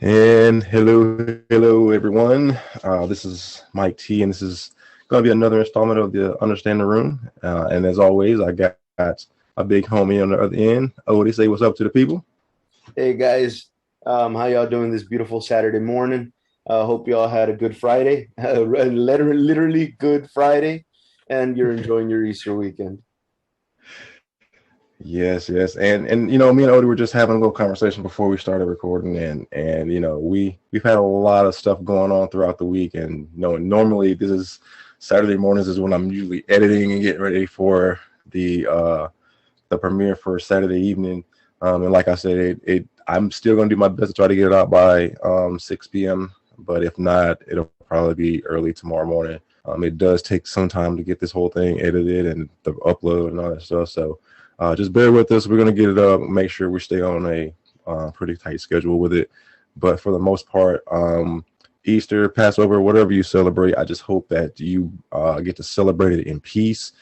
And hello, everyone. This is Mike T, and this is going to be another installment of the Understand the Room. And as always, I got a big homie on the other end. Odie, say what's up to the people. Hey guys, how y'all doing this beautiful Saturday morning? Hope y'all had a good Friday, literally good Friday, and you're enjoying your Easter weekend. Yes, and me and Odie were just having a little conversation before we started recording, and we've had a lot of stuff going on throughout the week, and normally this is Saturday mornings is when I'm usually editing and getting ready for the premiere for Saturday evening. And like I said, I'm still going to do my best to try to get it out by 6 p.m. But if not, it'll probably be early tomorrow morning. It does take some time to get this whole thing edited and the upload and all that stuff. So just bear with us. We're going to get it up, make sure we stay on a pretty tight schedule with it. But for the most part, Easter, Passover, whatever you celebrate, I just hope that you get to celebrate it in peace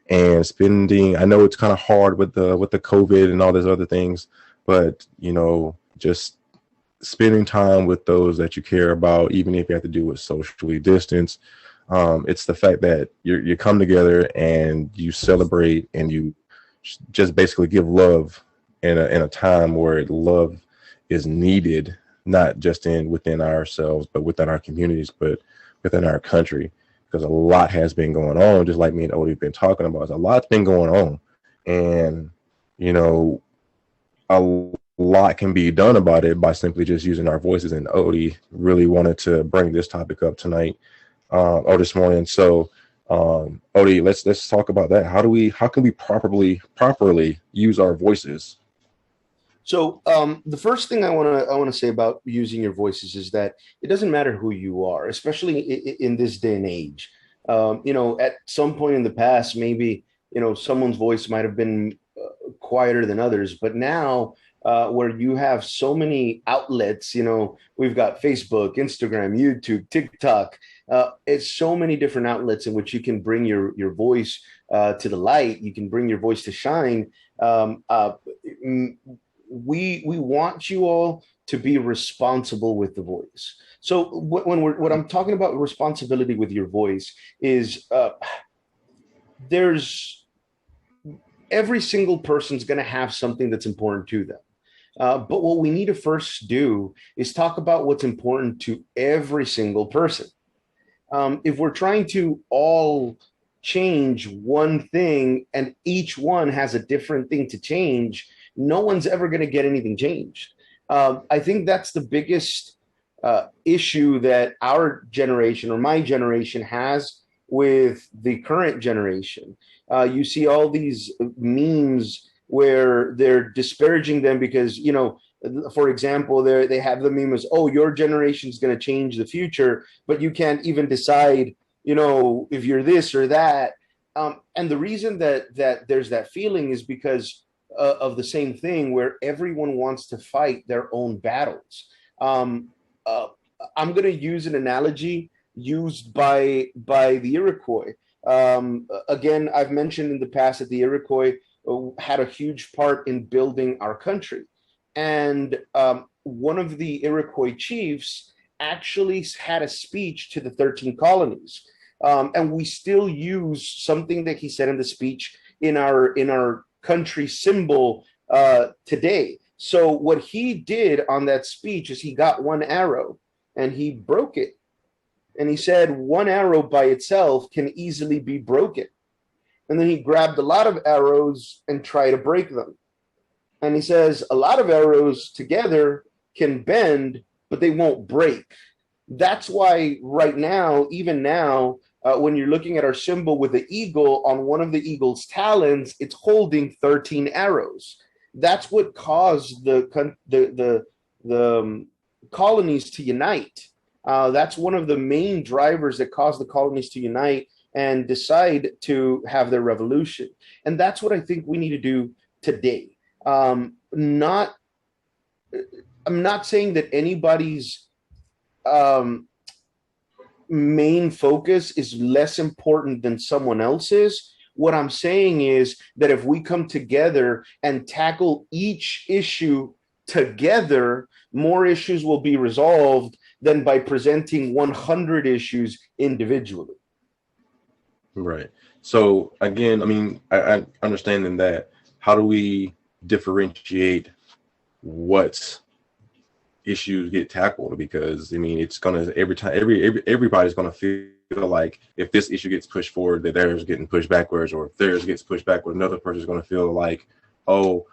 and spending. I know it's kind of hard with the COVID and all these other things, but just spending time with those that you care about, even if you have to do it socially distance. It's the fact that you come together and you celebrate and you just basically give love in a time where love is needed, not just within ourselves, but within our communities, but within our country. Because a lot has been going on, just like me and Odie have been talking about. A lot's been going on, and a lot can be done about it by simply just using our voices. And Odie really wanted to bring this topic up tonight or this morning. So, Odie, let's talk about that. How can we properly use our voices? So the first thing I want to say about using your voices is that it doesn't matter who you are, especially in this day and age. At some point in the past, maybe someone's voice might have been quieter than others, but now where you have so many outlets, we've got Facebook, Instagram, YouTube, TikTok. It's so many different outlets in which you can bring your voice to the light. You can bring your voice to shine. We want you all to be responsible with the voice. So what I'm talking about responsibility with your voice is there's every single person's going to have something that's important to them. But what we need to first do is talk about what's important to every single person. If we're trying to all change one thing and each one has a different thing to change, no one's ever going to get anything changed. I think that's the biggest issue that our generation or my generation has with the current generation. You see all these memes where they're disparaging them because, for example, they have the meme as, oh, your generation is going to change the future, but you can't even decide, if you're this or that. And the reason that there's that feeling is because of the same thing where everyone wants to fight their own battles. I'm going to use an analogy used by the Iroquois. Again, I've mentioned in the past that the Iroquois had a huge part in building our country. And one of the Iroquois chiefs actually had a speech to the 13 colonies. And we still use something that he said in the speech in our country symbol today. So what he did on that speech is he got one arrow and he broke it. And he said one arrow by itself can easily be broken. And then he grabbed a lot of arrows and tried to break them. And he says a lot of arrows together can bend, but they won't break. That's why right now, even now, when you're looking at our symbol with the eagle, on one of the eagle's talons, it's holding 13 arrows. That's what caused the colonies to unite. That's one of the main drivers that caused the colonies to unite and decide to have their revolution. And that's what I think we need to do today. I'm not saying that anybody's main focus is less important than someone else's. What I'm saying is that if we come together and tackle each issue together, more issues will be resolved than by presenting 100 issues individually. Right. So again, I mean, I understanding that, how do we differentiate what issues get tackled? Because I mean, it's gonna, every time, everybody's gonna feel like if this issue gets pushed forward, that theirs getting pushed backwards, or if theirs gets pushed backward, another person's gonna feel like, oh,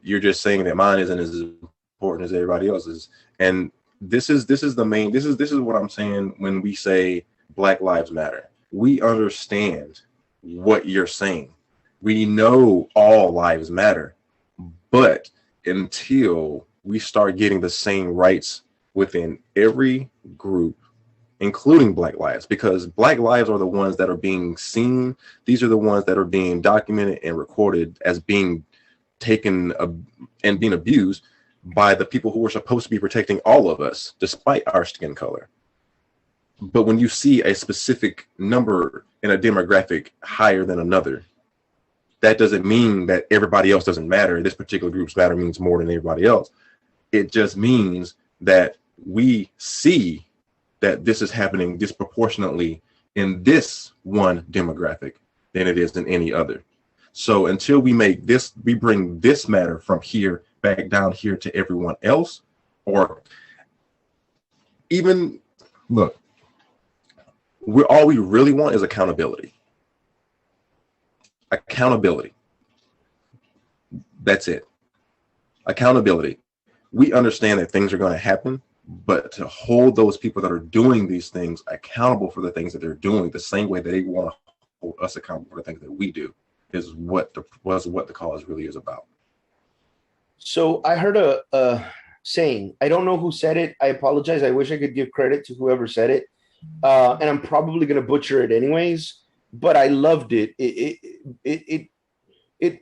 you're just saying that mine isn't as important as everybody else's. And this is what I'm saying when we say Black Lives Matter. We understand what you're saying. We know all lives matter, but until we start getting the same rights within every group, including Black lives, because Black lives are the ones that are being seen. These are the ones that are being documented and recorded as being taken and being abused by the people who are supposed to be protecting all of us, despite our skin color. But when you see a specific number in a demographic higher than another, that doesn't mean that everybody else doesn't matter. This particular group's matter means more than everybody else. It just means that we see that this is happening disproportionately in this one demographic than it is in any other. So until we bring this matter from here back down here to everyone else, or even, look, all we really want is accountability. Accountability. That's it. Accountability. We understand that things are going to happen, but to hold those people that are doing these things accountable for the things that they're doing, the same way that they want to hold us accountable for the things that we do, is what the cause really is about. So I heard a saying. I don't know who said it. I apologize. I wish I could give credit to whoever said it. And I'm probably going to butcher it anyways, but I loved it. It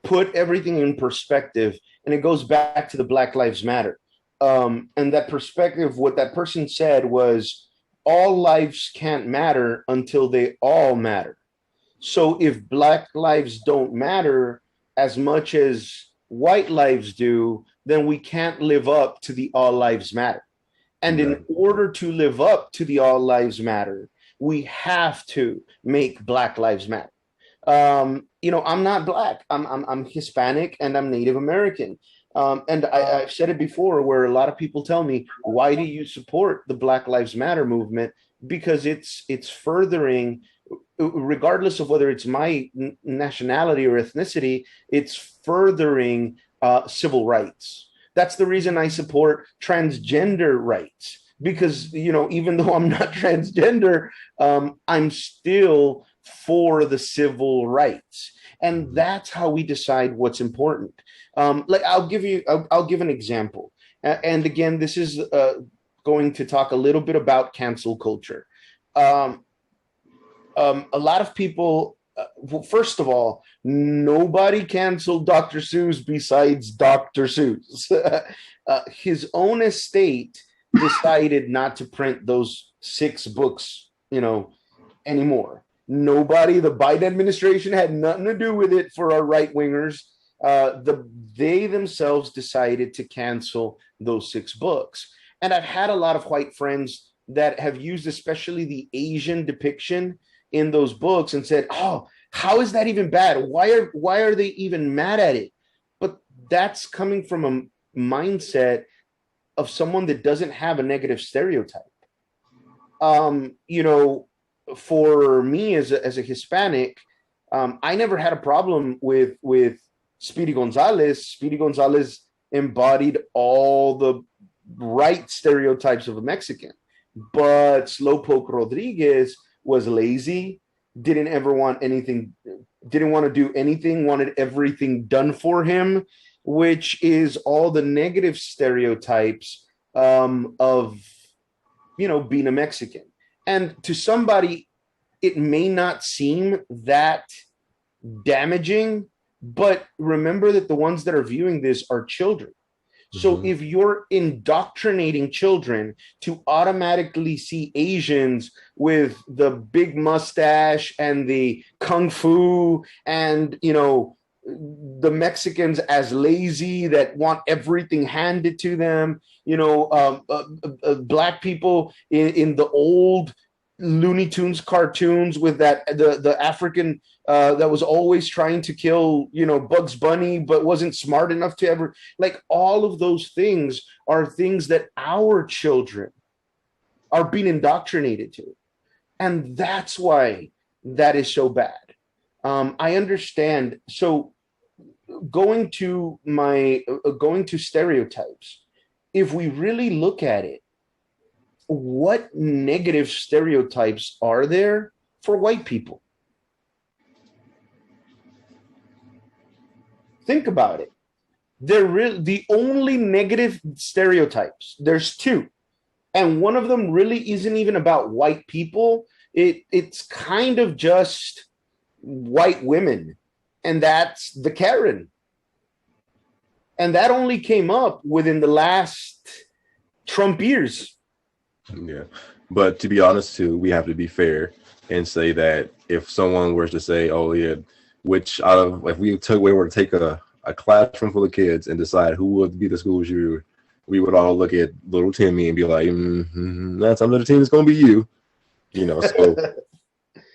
put everything in perspective, and it goes back to the Black Lives Matter. And that perspective, what that person said was, all lives can't matter until they all matter. So if Black lives don't matter as much as white lives do, then we can't live up to the all lives matter. And in order to live up to the all lives matter, we have to make Black lives matter. I'm not Black. I'm Hispanic and I'm Native American. And I've said it before, where a lot of people tell me, why do you support the Black Lives Matter movement? Because it's furthering, regardless of whether it's my nationality or ethnicity, it's furthering civil rights. That's the reason I support transgender rights, because, even though I'm not transgender, I'm still for the civil rights. And that's how we decide what's important. I'll give an example. And again, this is going to talk a little bit about cancel culture. A lot of people, well, first of all, nobody canceled Dr. Seuss besides Dr. Seuss. His own estate decided not to print those 6 books, anymore. Nobody, the Biden administration had nothing to do with it for our right wingers. They themselves decided to cancel those 6 books. And I've had a lot of white friends that have used especially the Asian depiction in those books and said, oh, how is that even bad? Why are they even mad at it? But that's coming from a mindset of someone that doesn't have a negative stereotype. For me as a Hispanic, I never had a problem with Speedy Gonzalez. Speedy Gonzalez embodied all the right stereotypes of a Mexican. But Slowpoke Rodriguez was lazy, didn't ever want anything, didn't want to do anything, wanted everything done for him, which is all the negative stereotypes of, being a Mexican. And to somebody, it may not seem that damaging, but remember that the ones that are viewing this are children. So if you're indoctrinating children to automatically see Asians with the big mustache and the kung fu and, the Mexicans as lazy, that want everything handed to them. Black people in the old Looney Tunes cartoons with that the African that was always trying to kill Bugs Bunny, but wasn't smart enough to ever, like, all of those things are things that our children are being indoctrinated to, and that's why that is so bad. I understand. So going to stereotypes, if we really look at it, what negative stereotypes are there for white people? Think about it. The only negative stereotypes, there's two, and one of them really isn't even about white people. It's kind of just white women, and that's the Karen. And that only came up within the last Trump years. Yeah. But to be honest, too, we have to be fair and say that if someone were to say, oh, yeah, if we were to take a classroom full of kids and decide who would be the school shooter, we would all look at little Timmy and be like, that's another team. It's going to be you. So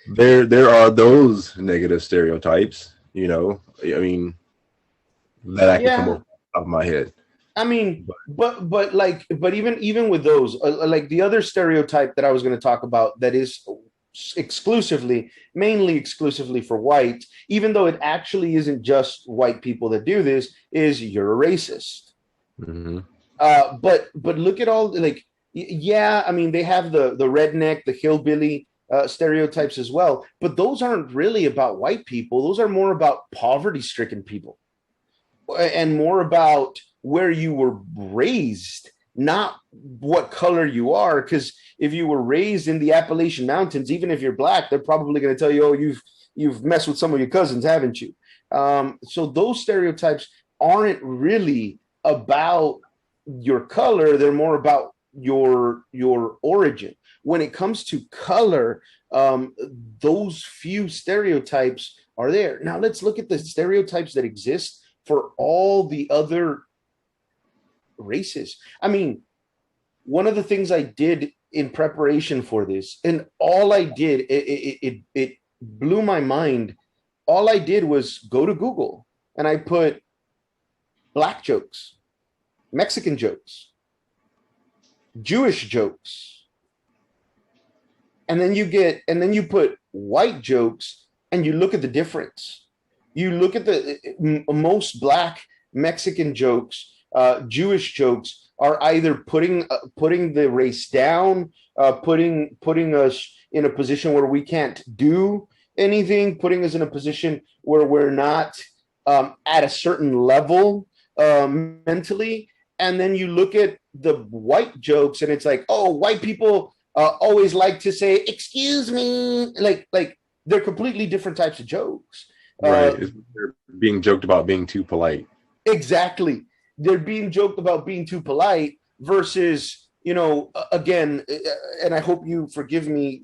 there are those negative stereotypes, I mean, that I can come up off my head. I mean, but even with those, like the other stereotype that I was going to talk about that is mainly exclusively for white, even though it actually isn't just white people that do this, is you're a racist. Mm-hmm. But look at all, like, I mean, they have the redneck, the hillbilly stereotypes as well, but those aren't really about white people. Those are more about poverty-stricken people, and more about where you were raised, not what color you are. Because if you were raised in the Appalachian Mountains, even if you're black, they're probably going to tell you, oh, you've messed with some of your cousins, haven't you? So those stereotypes aren't really about your color. They're more about your origin. When it comes to color, those few stereotypes are there. Now let's look at the stereotypes that exist for all the other races. I mean, one of the things I did in preparation for this, and all I did, it blew my mind. All I did was go to Google and I put black jokes, Mexican jokes, Jewish jokes, and then you put white jokes, and you look at the difference. You look at the most black Mexican jokes, Jewish jokes are either putting the race down, putting us in a position where we can't do anything, putting us in a position where we're not at a certain level mentally. And then you look at the white jokes, and it's like, oh, white people always like to say, "Excuse me," like they're completely different types of jokes. Right, they're being joked about being too polite. Exactly, they're being joked about being too polite versus, again, and I hope you forgive me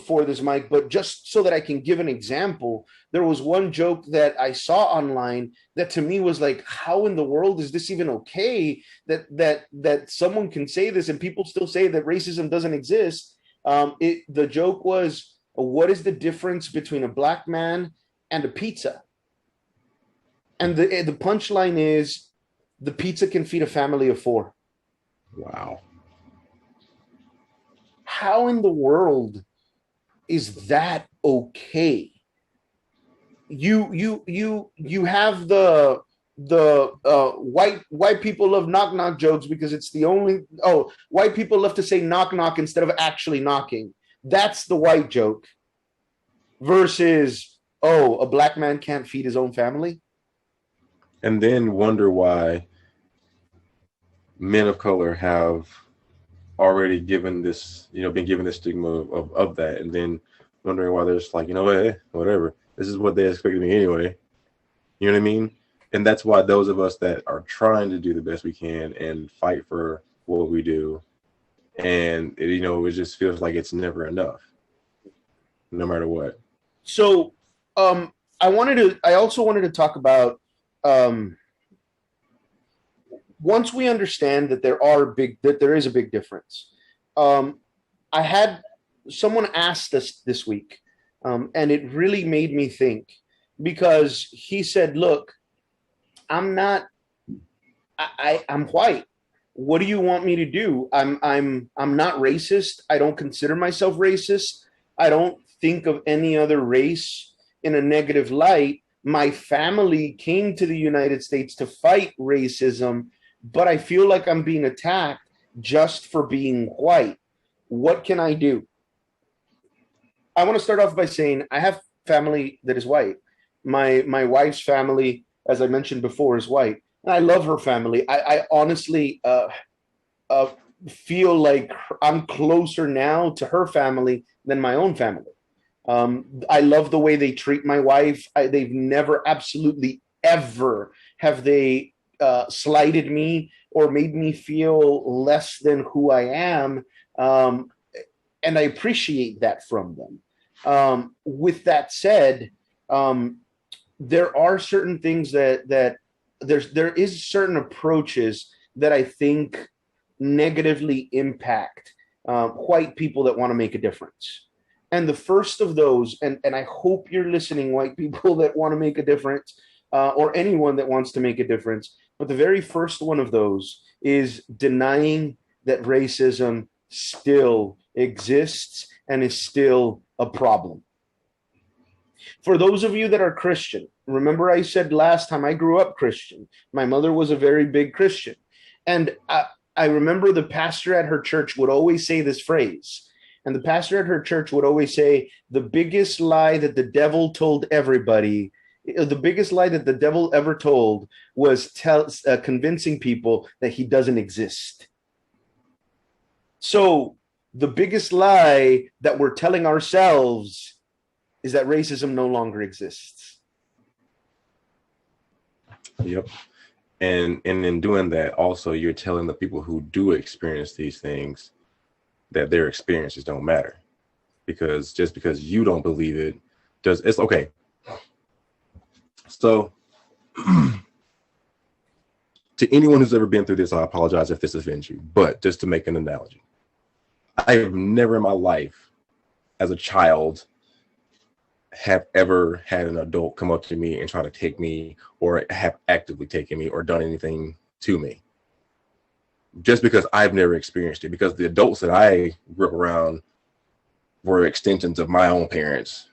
for this, Mike, but just so that I can give an example, there was one joke that I saw online that to me was like, how in the world is this even okay that someone can say this and people still say that racism doesn't exist? The joke was, what is the difference between a black man and a pizza? And the punchline is, the pizza can feed a family of 4. Wow. How in the world is that okay? You have the white people love knock knock jokes because it's the only, white people love to say knock knock instead of actually knocking. That's the white joke. Versus, a black man can't feed his own family. And then wonder why men of color have already given this, been given this stigma of that, and then wondering why they're just like, whatever. This is what they expected me anyway. You know what I mean? And that's why those of us that are trying to do the best we can and fight for what we do, and it just feels like it's never enough, no matter what. So, I also wanted to talk about, um, once we understand that there is a big difference. Um, I had someone asked us this week, and it really made me think, because he said, "Look, I'm not. I'm white. What do you want me to do? I'm not racist. I don't consider myself racist. I don't think of any other race in a negative light. My family came to the United States to fight racism, but I feel like I'm being attacked just for being white. What can I do?" I want to start off by saying I have family that is white. My wife's family, as I mentioned before, is white, and I love her family. I honestly uh, feel like I'm closer now to her family than my own family. I love the way they treat my wife. They've never, absolutely ever, have they slighted me or made me feel less than who I am. Um, and I appreciate that from them. With that said, um, there are certain things there is certain approaches that I think negatively impact white people that want to make a difference. And the first of those, and I hope you're listening, white people that want to make a difference, or anyone that wants to make a difference. But the very first one of those is denying that racism still exists and is still a problem. For those of you that are Christian, remember I said last time I grew up Christian. My mother was a very big Christian. And I remember the pastor at her church would always say this phrase. And the pastor at her church would always say, the biggest lie that the devil told everybody, the biggest lie that the devil ever told was convincing people that he doesn't exist. So the biggest lie that we're telling ourselves is that racism no longer exists. Yep. And in doing that, also, you're telling the people who do experience these things that their experiences don't matter. Because just because you don't believe it, it's okay. So to anyone who's ever been through this, I apologize if this offends you, but just to make an analogy, I have never in my life as a child have ever had an adult come up to me and try to take me, or have actively taken me or done anything to me, just because I've never experienced it. Because the adults that I grew up around were extensions of my own parents.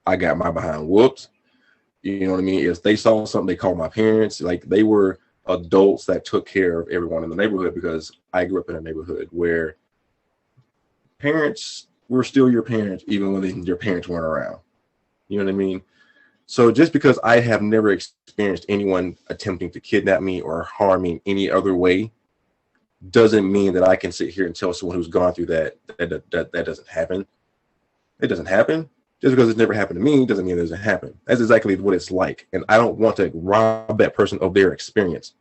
I got my behind whooped. You know what I mean? If they saw something, they called my parents. Like, they were adults that took care of everyone in the neighborhood, because I grew up in a neighborhood where parents were still your parents, even when your parents weren't around. You know what I mean? So just because I have never experienced anyone attempting to kidnap me or harm me in any other way, doesn't mean that I can sit here and tell someone who's gone through that doesn't happen. It doesn't happen. Just because it's never happened to me doesn't mean it doesn't happen. That's exactly what it's like. And I don't want to rob that person of their experience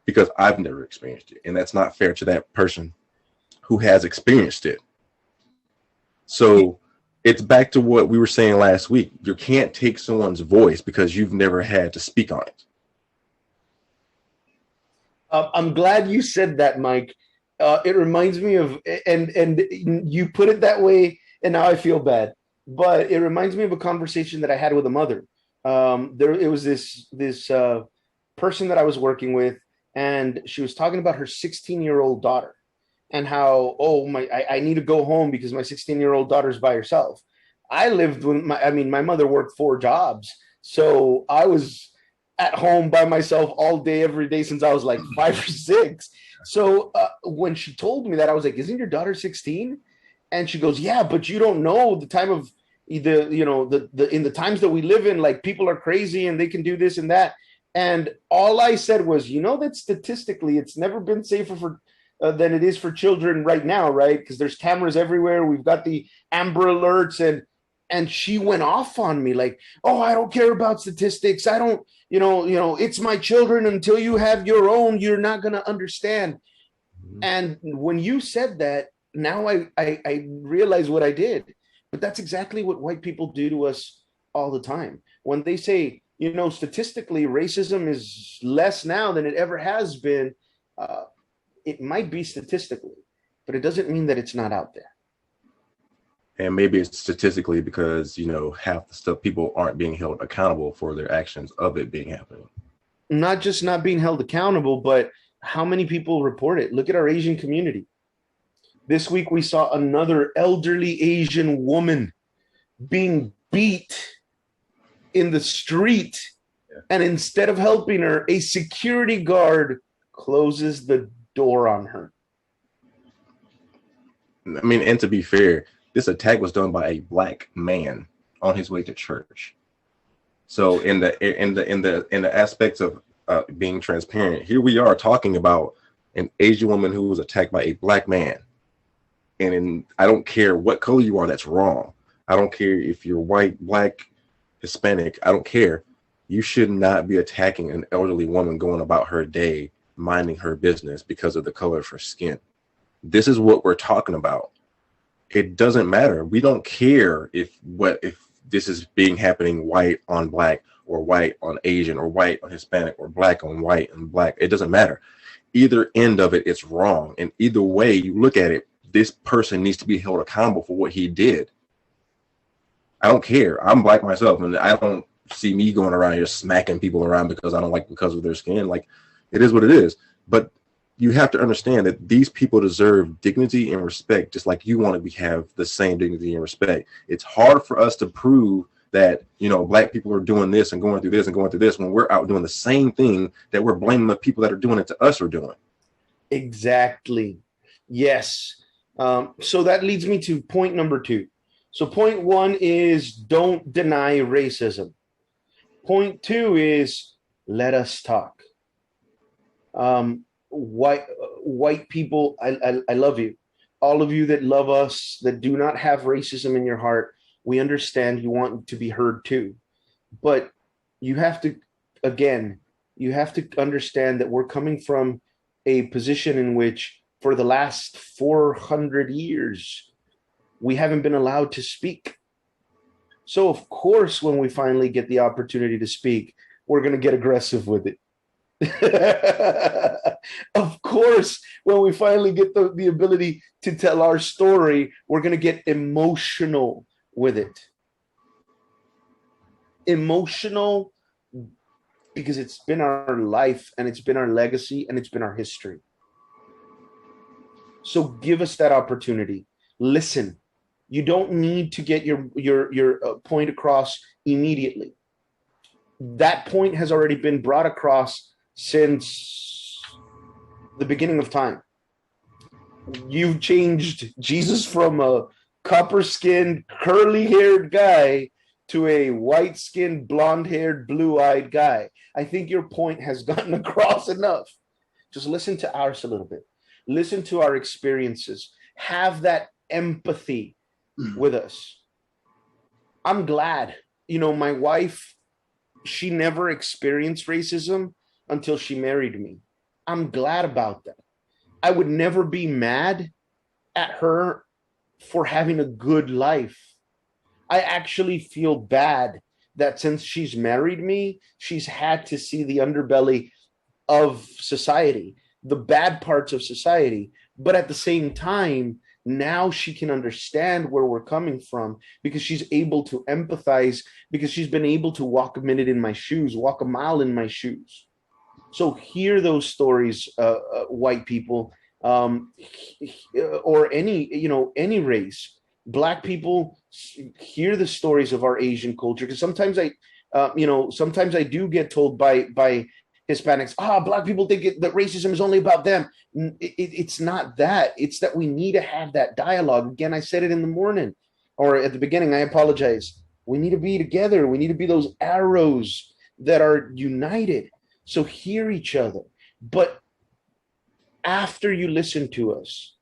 because I've never experienced it. And that's not fair to that person who has experienced it. So it's back to what we were saying last week. You can't take someone's voice because you've never had to speak on it. I'm glad you said that, Mike. It reminds me of, and you put it that way, and now I feel bad. But it reminds me of a conversation that I had with a mother. It was this person that I was working with, and she was talking about her 16-year-old daughter, and how, I need to go home because my 16-year-old daughter's by herself. I lived with my mother worked 4 jobs, so I was at home by myself all day, every day since I was like 5 or 6. So when she told me that, I was like, "Isn't your daughter 16?" And she goes, "Yeah, but you don't know the time of in the times that we live in, like, people are crazy and they can do this and that." And all I said was, that statistically, it's never been safer for than it is for children right now, right? Because there's cameras everywhere. We've got the Amber Alerts, and she went off on me like, "Oh, I don't care about statistics. I don't, it's my children. Until you have your own, you're not gonna understand." Mm-hmm. And when you said that, now I realize what I did. But that's exactly what white people do to us all the time. When they say, statistically, racism is less now than it ever has been, uh, it might be statistically, but it doesn't mean that it's not out there. And maybe it's statistically because, half the stuff, people aren't being held accountable for their actions of it being happening. Not just not being held accountable, but how many people report it? Look at our Asian community. This week, we saw another elderly Asian woman being beat in the street. Yeah. And instead of helping her, a security guard closes the door on her. I mean, and to be fair, this attack was done by a black man on his way to church. So in the aspects of being transparent, here we are talking about an Asian woman who was attacked by a black man. And I don't care what color you are, that's wrong. I don't care if you're white, black, Hispanic, I don't care. You should not be attacking an elderly woman going about her day, minding her business because of the color of her skin. This is what we're talking about. It doesn't matter. We don't care if this is happening white on black or white on Asian or white on Hispanic or black on white and black. It doesn't matter. Either end of it, it's wrong. And either way you look at it, this person needs to be held accountable for what he did. I don't care. I'm black myself, and I don't see me going around here smacking people around because I don't like because of their skin. Like, it is what it is. But you have to understand that these people deserve dignity and respect, just like you want to have the same dignity and respect. It's hard for us to prove that, black people are doing this and going through this and going through this when we're out doing the same thing that we're blaming the people that are doing it to us are doing. Exactly. Yes. So that leads me to point number 2. So point 1 is don't deny racism. Point 2 is let us talk. White people, I love you. All of you that love us, that do not have racism in your heart, we understand you want to be heard too. But you have to understand that we're coming from a position in which for the last 400 years, we haven't been allowed to speak. So of course, when we finally get the opportunity to speak, we're going to get aggressive with it. Of course, when we finally get the ability to tell our story, we're going to get emotional with it. Emotional because it's been our life and it's been our legacy and it's been our history. So give us that opportunity. Listen. You don't need to get your point across immediately. That point has already been brought across since the beginning of time. You've changed Jesus from a copper-skinned, curly-haired guy to a white-skinned, blonde-haired, blue-eyed guy. I think your point has gotten across enough. Just listen to ours a little bit. Listen to our experiences. Have that empathy with us. I'm glad. My wife, she never experienced racism until she married me. I'm glad about that. I would never be mad at her for having a good life. I actually feel bad that since she's married me, she's had to see the underbelly of society, the bad parts of society. But at the same time, now she can understand where we're coming from because she's able to empathize, because she's been able to walk a minute in my shoes, walk a mile in my shoes. So hear those stories, white people, or any race. Black people, hear the stories of our Asian culture, because sometimes I do get told by Hispanics, black people think that racism is only about them. It's not that. It's that we need to have that dialogue. Again, I said it in the morning or at the beginning. I apologize. We need to be together. We need to be those arrows that are united. So hear each other. But after you listen to us,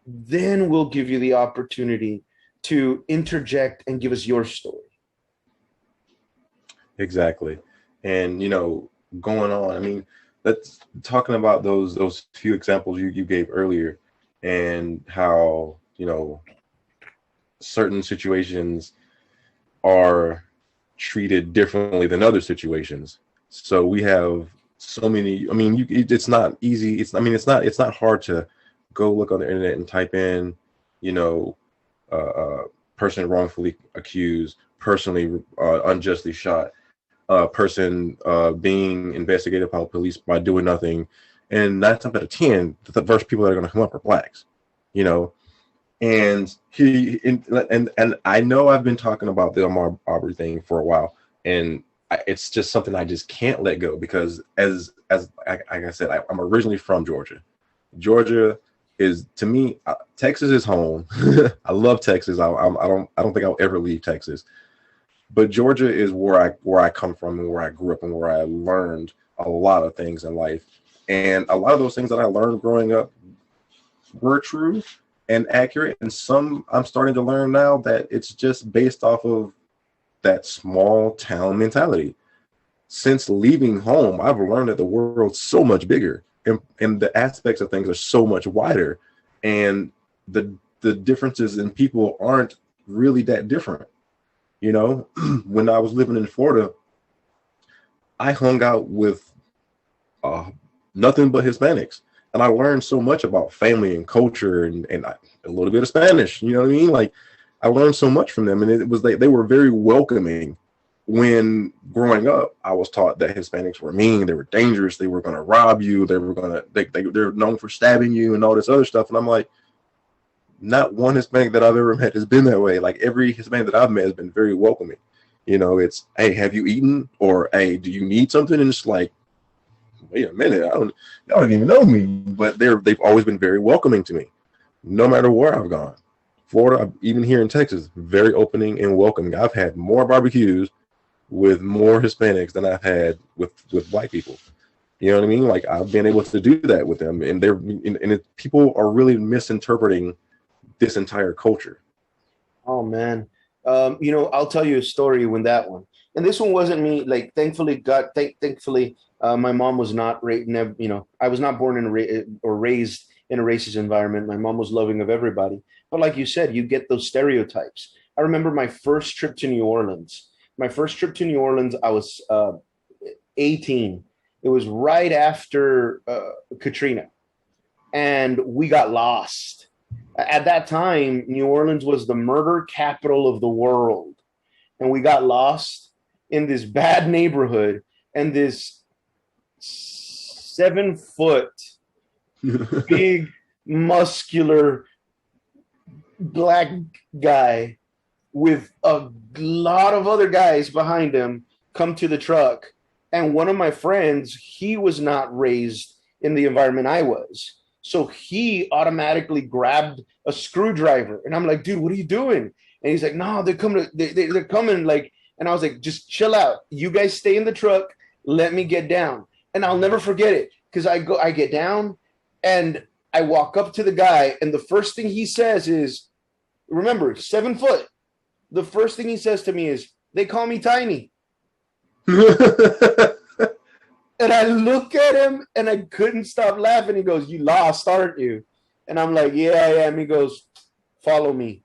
then we'll give you the opportunity to interject and give us your story. Exactly. And, going on, I mean, let's talking about those few examples you gave earlier and how, certain situations are treated differently than other situations. So we have so many. I mean, it's not easy. It's not hard to go look on the internet and type in, you know, person wrongfully accused, personally unjustly shot, person being investigated by police by doing nothing, and 9 times out of 10, the first people that are going to come up are blacks, you know. And and I know I've been talking about the Ahmaud Arbery thing for a while, and it's just something I just can't let go because like I said, I'm originally from Georgia. Georgia is, to me, Texas is home. I love Texas. I don't think I'll ever leave Texas. But Georgia is where I come from and where I grew up and where I learned a lot of things in life. And a lot of those things that I learned growing up were true and accurate. And some I'm starting to learn now that it's just based off of that small town mentality. Since leaving home, I've learned that the world's so much bigger and the aspects of things are so much wider. And the differences in people aren't really that different. You know, when I was living in Florida, I hung out with nothing but Hispanics. And I learned so much about family and culture and a little bit of Spanish. You know what I mean? Like, I learned so much from them. And it was they were very welcoming. When growing up, I was taught that Hispanics were mean, they were dangerous, they were going to rob you, they're known for stabbing you and all this other stuff. And I'm like, not one Hispanic that I've ever met has been that way. Like, every Hispanic that I've met has been very welcoming. You know, it's, hey, have you eaten? Or, hey, do you need something? And it's like, wait a minute, y'all don't even know me. But they've always been very welcoming to me, no matter where I've gone. Florida, even here in Texas, very opening and welcoming. I've had more barbecues with more Hispanics than I've had with black people. You know what I mean? Like, I've been able to do that with them, and people are really misinterpreting this entire culture. Oh man. I'll tell you a story when that one. And this one wasn't me. Like, thankfully, my mom was not I was not born or raised in a racist environment. My mom was loving of everybody. But like you said, you get those stereotypes. I remember my first trip to New Orleans. I was 18. It was right after Katrina, and we got lost. At that time, New Orleans was the murder capital of the world. And we got lost in this bad neighborhood, and this 7-foot, big, muscular, black guy with a lot of other guys behind him come to the truck. And one of my friends, he was not raised in the environment I was. So he automatically grabbed a screwdriver. And I'm like, dude, what are you doing? And he's like, no, they're coming. They're coming. Like, and I was like, just chill out. You guys stay in the truck. Let me get down. And I'll never forget it, because I get down and I walk up to the guy. And the first thing he says is, remember, 7 foot. The first thing he says to me is, they call me Tiny. And I look at him and I couldn't stop laughing. He goes, you lost, aren't you? And I'm like, yeah, I am. He goes, follow me.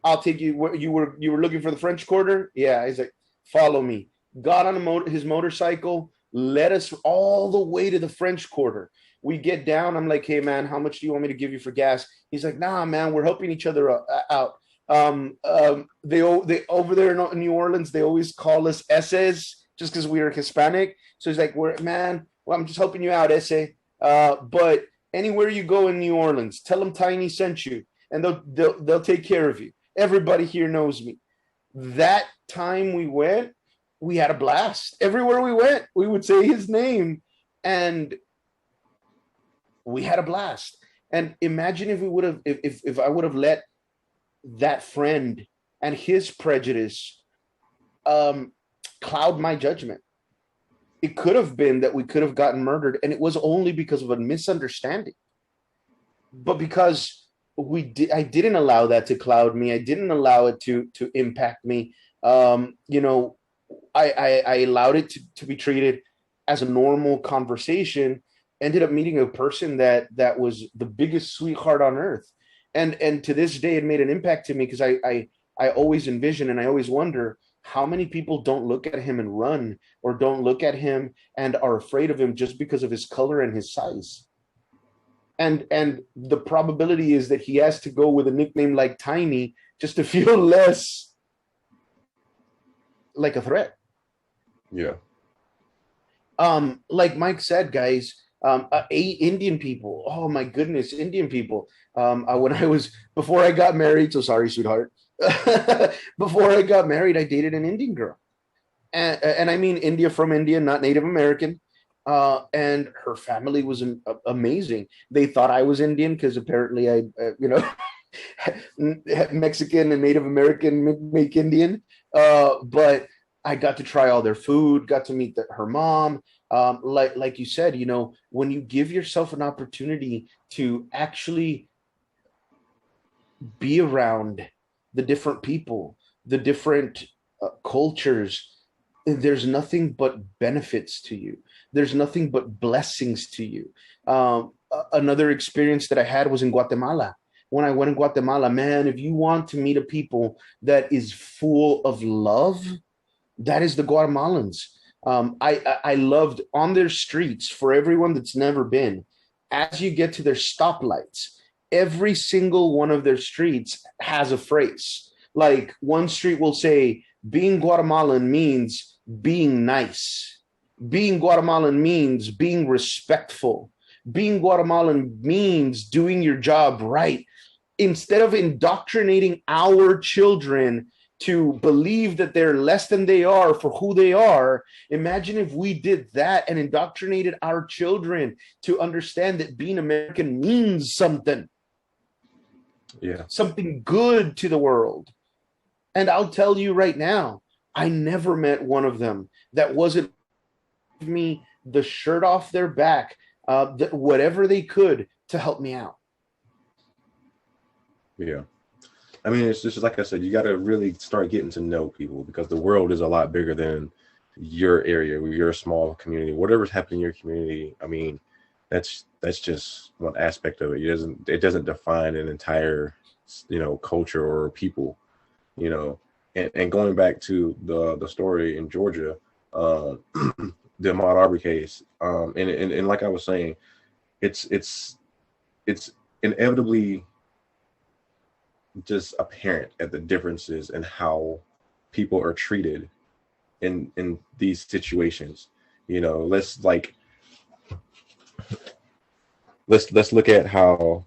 I'll take you. You were looking for the French Quarter? Yeah. He's like, follow me. Got on his motorcycle, led us all the way to the French Quarter. We get down. I'm like, hey, man, how much do you want me to give you for gas? He's like, nah, man, we're helping each other out. They over there in New Orleans, they always call us S's just because we are Hispanic. So he's like, I'm just helping you out, Ese. But anywhere you go in New Orleans, tell them Tiny sent you, and they'll take care of you. Everybody here knows me. That time we went, we had a blast. Everywhere we went, we would say his name, and we had a blast. And imagine if we would have, if I would have let that friend and his prejudice cloud my judgment. It could have been that we could have gotten murdered, and it was only because of a misunderstanding. But because I didn't allow that to cloud me. I didn't allow it to impact me. I allowed it to be treated as a normal conversation. Ended up meeting a person that was the biggest sweetheart on earth. And to this day, it made an impact to me, because I always envision and I always wonder How many people don't look at him and run, or don't look at him and are afraid of him just because of his color and his size? And the probability is that he has to go with a nickname like Tiny just to feel less like a threat. Yeah. Like Mike said, guys, Indian people. Oh my goodness, Indian people. When I was before I got married, so sorry, sweetheart. Before I got married, I dated an Indian girl, and I mean India from India, not Native American. And her family was amazing. They thought I was Indian because apparently I, Mexican and Native American make Indian. But I got to try all their food, got to meet her mom. Like you said, when you give yourself an opportunity to actually be around the different people, the different cultures, there's nothing but benefits to you. There's nothing but blessings to you. Another experience that I had was in Guatemala. When I went in Guatemala, man, if you want to meet a people that is full of love, that is the Guatemalans. I loved on their streets, for everyone that's never been, as you get to their stoplights, every single one of their streets has a phrase. Like one street will say, being Guatemalan means being nice. Being Guatemalan means being respectful. Being Guatemalan means doing your job right. Instead of indoctrinating our children to believe that they're less than they are for who they are, imagine if we did that and indoctrinated our children to understand that being American means something. Yeah. Something good to the world. And I'll tell you right now, I never met one of them that wasn't me the shirt off their back, whatever they could to help me out. Yeah. I mean, it's just like I said, you got to really start getting to know people, because the world is a lot bigger than your area, your small community. Whatever's happening in your community, I mean, that's just one aspect of it. It doesn't define an entire, culture or people, And going back to the story in Georgia, the Ahmaud Arbery case, and like I was saying, it's inevitably just apparent at the differences in how people are treated in these situations. Let's look at how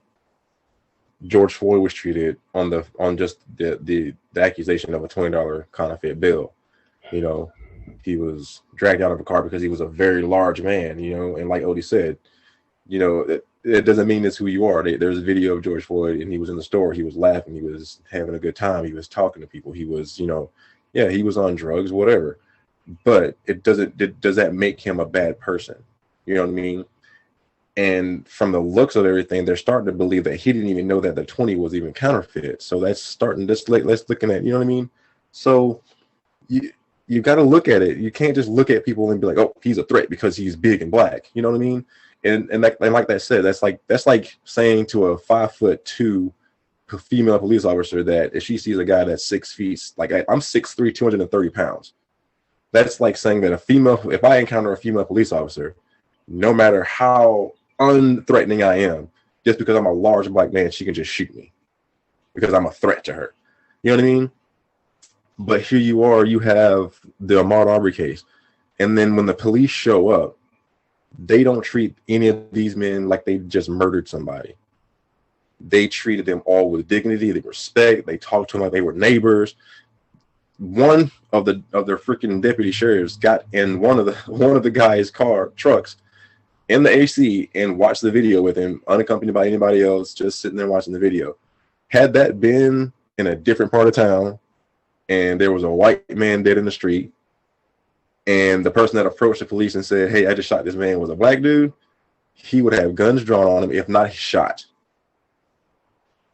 George Floyd was treated on just the accusation of a $20 counterfeit bill. He was dragged out of a car because he was a very large man, and like Odie said, it doesn't mean it's who you are. There's a video of George Floyd, and he was in the store. He was laughing. He was having a good time. He was talking to people. He was, he was on drugs, whatever. But does that make him a bad person? You know what I mean? And from the looks of everything, they're starting to believe that he didn't even know that the 20 was even counterfeit. So that's starting let's looking at, you know what I mean? So you got to look at it. You can't just look at people and be like, oh, he's a threat because he's big and black. You know what I mean? And like that said, that's like saying to a 5'2" female police officer that if she sees a guy that's 6 feet, like I'm 6'3", 230 pounds. That's like saying that if I encounter a female police officer, no matter how unthreatening I am, just because I'm a large black man, she can just shoot me because I'm a threat to her. You know what I mean? But here you are, you have the Ahmaud Arbery case. And then when the police show up, they don't treat any of these men like they just murdered somebody. They treated them all with dignity, they respect. They talked to them like they were neighbors. One of their freaking deputy sheriffs got in one of the guy's trucks in the AC and watched the video with him, unaccompanied by anybody else, just sitting there watching the video. Had that been in a different part of town, and there was a white man dead in the street, and the person that approached the police and said, hey, I just shot this man, was a black dude, he would have guns drawn on him, if not shot.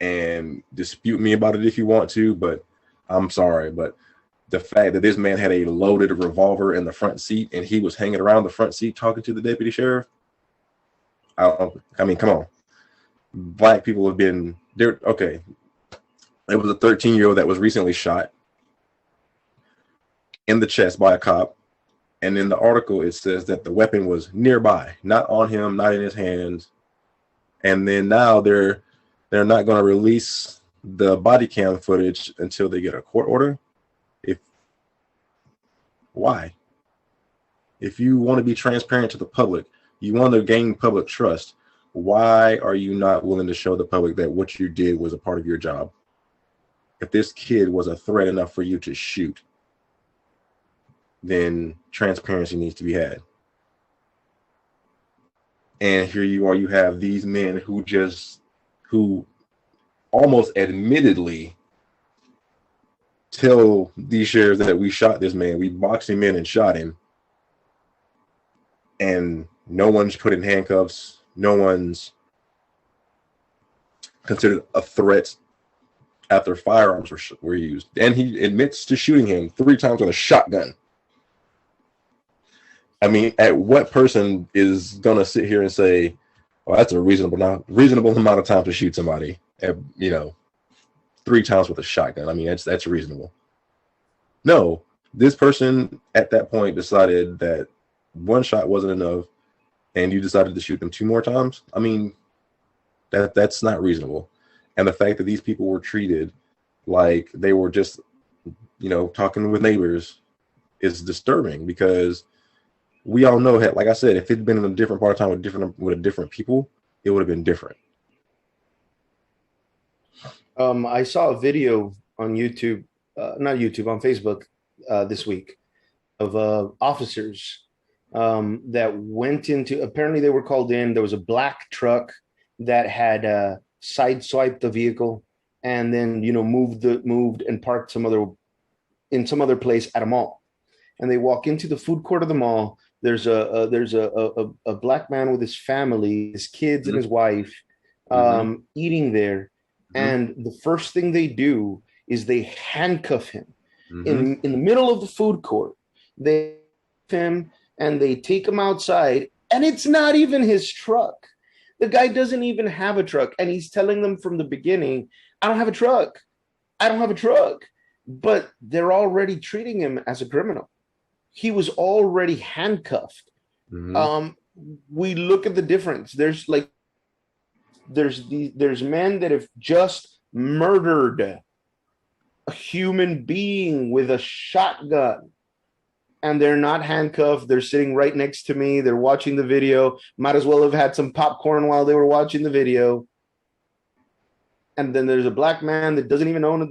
And dispute me about it if you want to, but I'm sorry. But the fact that this man had a loaded revolver in the front seat and he was hanging around the front seat talking to the deputy sheriff, I mean, come on. Black people have been there. Okay. It was a 13-year-old that was recently shot. in the chest by a cop. And in the article, it says that the weapon was nearby, not on him, not in his hands. And then now they're not going to release the body cam footage until they get a court order. Why? If you want to be transparent to the public, you want to gain public trust, why are you not willing to show the public that what you did was a part of your job? If this kid was a threat enough for you to shoot, then transparency needs to be had. And here you are, you have these men who almost admittedly tell these sheriffs that we shot this man, we boxed him in and shot him. And no one's put in handcuffs. No one's considered a threat after firearms were used. And he admits to shooting him 3 times with a shotgun. I mean, at what person is going to sit here and say, well, that's a reasonable amount of time to shoot somebody at, 3 times with a shotgun? I mean, that's reasonable. No, this person at that point decided that 1 shot wasn't enough, and you decided to shoot them 2 more times. I mean, that's not reasonable. And the fact that these people were treated like they were just, talking with neighbors is disturbing, because we all know, like I said, if it'd been in a different part of time with different people, it would have been different. I saw a video on YouTube, not YouTube, on Facebook this week of officers that went into, apparently they were called in. There was a black truck that had sideswiped the vehicle and then, moved and parked in some other place at a mall. And they walk into the food court of the mall. There's a black man with his family, his kids and his wife, eating there. And the first thing they do is they handcuff him in the middle of the food court. They him and they take him outside, and it's not even his truck. The guy doesn't even have a truck, and he's telling them from the beginning, I don't have a truck. I don't have a truck. But they're already treating him as a criminal. He was already handcuffed. We look at the difference. There's men that have just murdered a human being with a shotgun, and they're not handcuffed. They're sitting right next to me. They're watching the video. Might as well have had some popcorn while they were watching the video. And then there's a black man that doesn't even own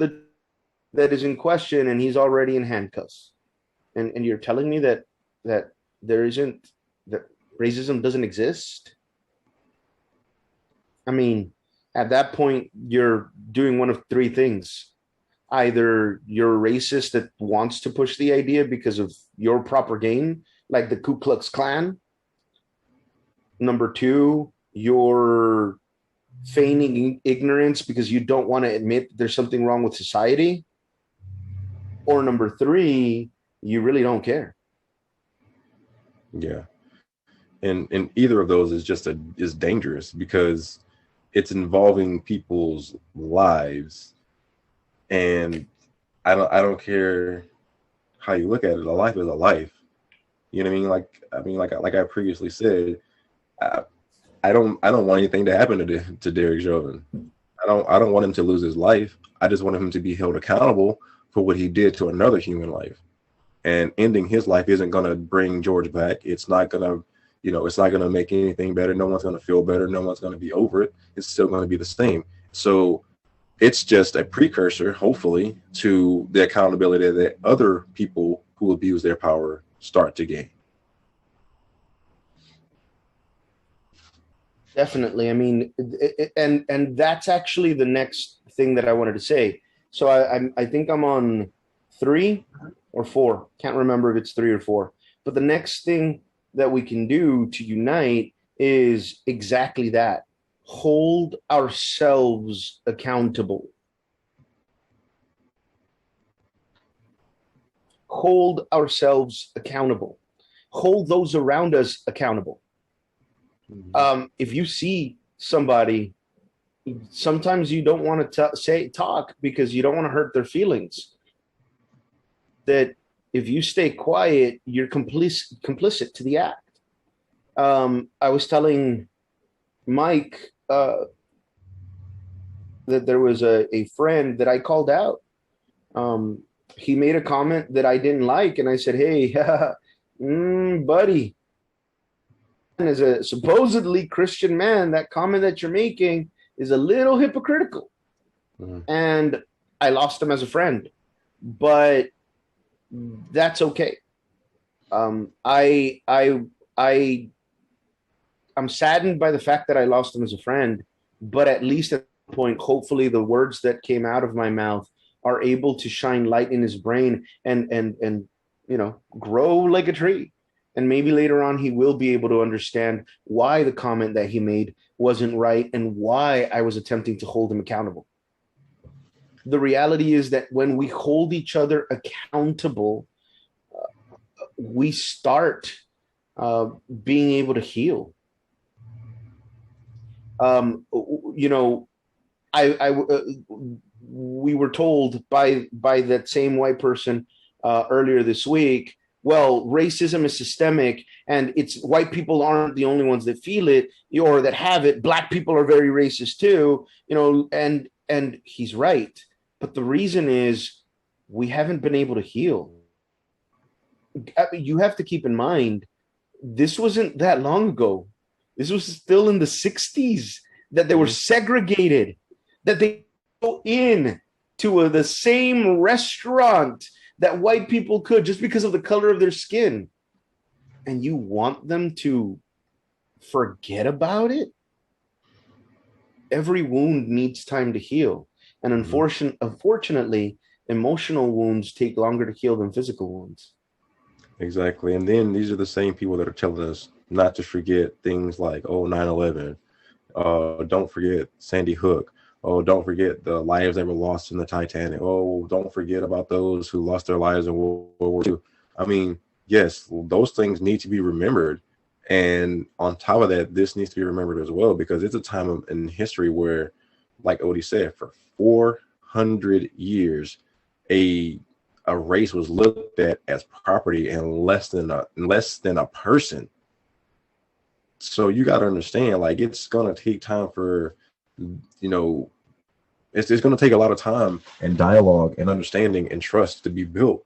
that is in question, and he's already in handcuffs. And you're telling me that racism doesn't exist? I mean, at that point, you're doing one of 3 things. Either you're a racist that wants to push the idea because of your proper gain, like the Ku Klux Klan. Number 2, you're feigning ignorance because you don't want to admit there's something wrong with society. Or number 3, you really don't care. Yeah. And either of those is dangerous, because it's involving people's lives. And I don't care how you look at it. A life is a life. You know what I mean? Like I previously said, I don't want anything to happen to Derek Chauvin. I don't want him to lose his life. I just want him to be held accountable for what he did to another human life. And ending his life isn't going to bring George back. It's not going to, it's not going to make anything better. No one's going to feel better. No one's going to be over it. It's still going to be the same. So it's just a precursor, hopefully, to the accountability that other people who abuse their power start to gain. Definitely. I mean, and that's actually the next thing that I wanted to say. So I think I'm on 3 or 4. Can't remember if it's 3 or 4. But the next thing that we can do to unite is exactly that. Hold ourselves accountable. Hold ourselves accountable. Hold those around us accountable. If you see somebody, sometimes you don't want to talk because you don't want to hurt their feelings. That If you stay quiet, you're complicit to the act. I was telling Mike that there was a friend that I called out. He made a comment that I didn't like, and I said, "Hey, buddy, as a supposedly Christian man, that comment that you're making is a little hypocritical." Mm-hmm. And I lost him as a friend, but that's okay. I'm saddened by the fact that I lost him as a friend, but at least at that point, hopefully the words that came out of my mouth are able to shine light in his brain and grow like a tree. And maybe later on he will be able to understand why the comment that he made wasn't right and why I was attempting to hold him accountable. The reality is that when we hold each other accountable, we start being able to heal. We were told by that same white person earlier this week, well, racism is systemic, and it's white people aren't the only ones that feel it or that have it. Black people are very racist too, and he's right. But the reason is we haven't been able to heal. You have to keep in mind, this wasn't that long ago. This was still in the 60s that they were segregated, that they go in to the same restaurant that white people could just because of the color of their skin. And you want them to forget about it? Every wound needs time to heal. And unfortunately, emotional wounds take longer to heal than physical wounds. Exactly. And then these are the same people that are telling us not to forget things like, 9/11. Don't forget Sandy Hook. Oh, don't forget the lives that were lost in the Titanic. Oh, don't forget about those who lost their lives in World War II. I mean, yes, those things need to be remembered. And on top of that, this needs to be remembered as well, because it's a time in history where, like Odie said, for 400 years, a race was looked at as property and less than a person. So you got to understand, like, it's going to take time for, it's going to take a lot of time and dialogue and understanding and trust to be built,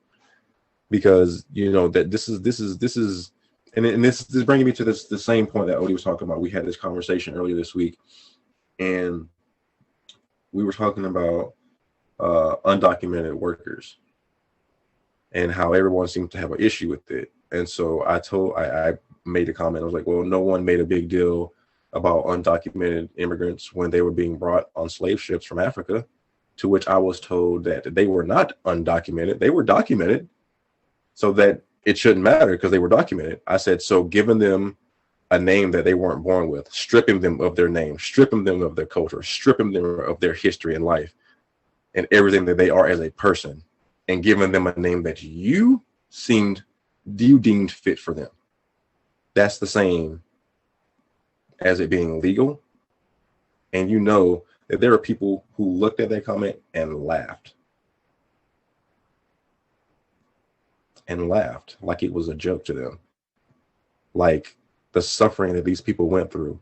because that this is and this is bringing me to the same point that Odie was talking about. We had this conversation earlier this week, and we were talking about undocumented workers and how everyone seems to have an issue with it. And so I made a comment. I was like, well, no one made a big deal about undocumented immigrants when they were being brought on slave ships from Africa, to which I was told that they were not undocumented. They were documented, so that it shouldn't matter because they were documented. I said, so giving them a name that they weren't born with, stripping them of their name, stripping them of their culture, stripping them of their history and life and everything that they are as a person, and giving them a name that you deemed fit for them. That's the same as it being legal. And that there are people who looked at that comment and laughed like it was a joke to them. Like the suffering that these people went through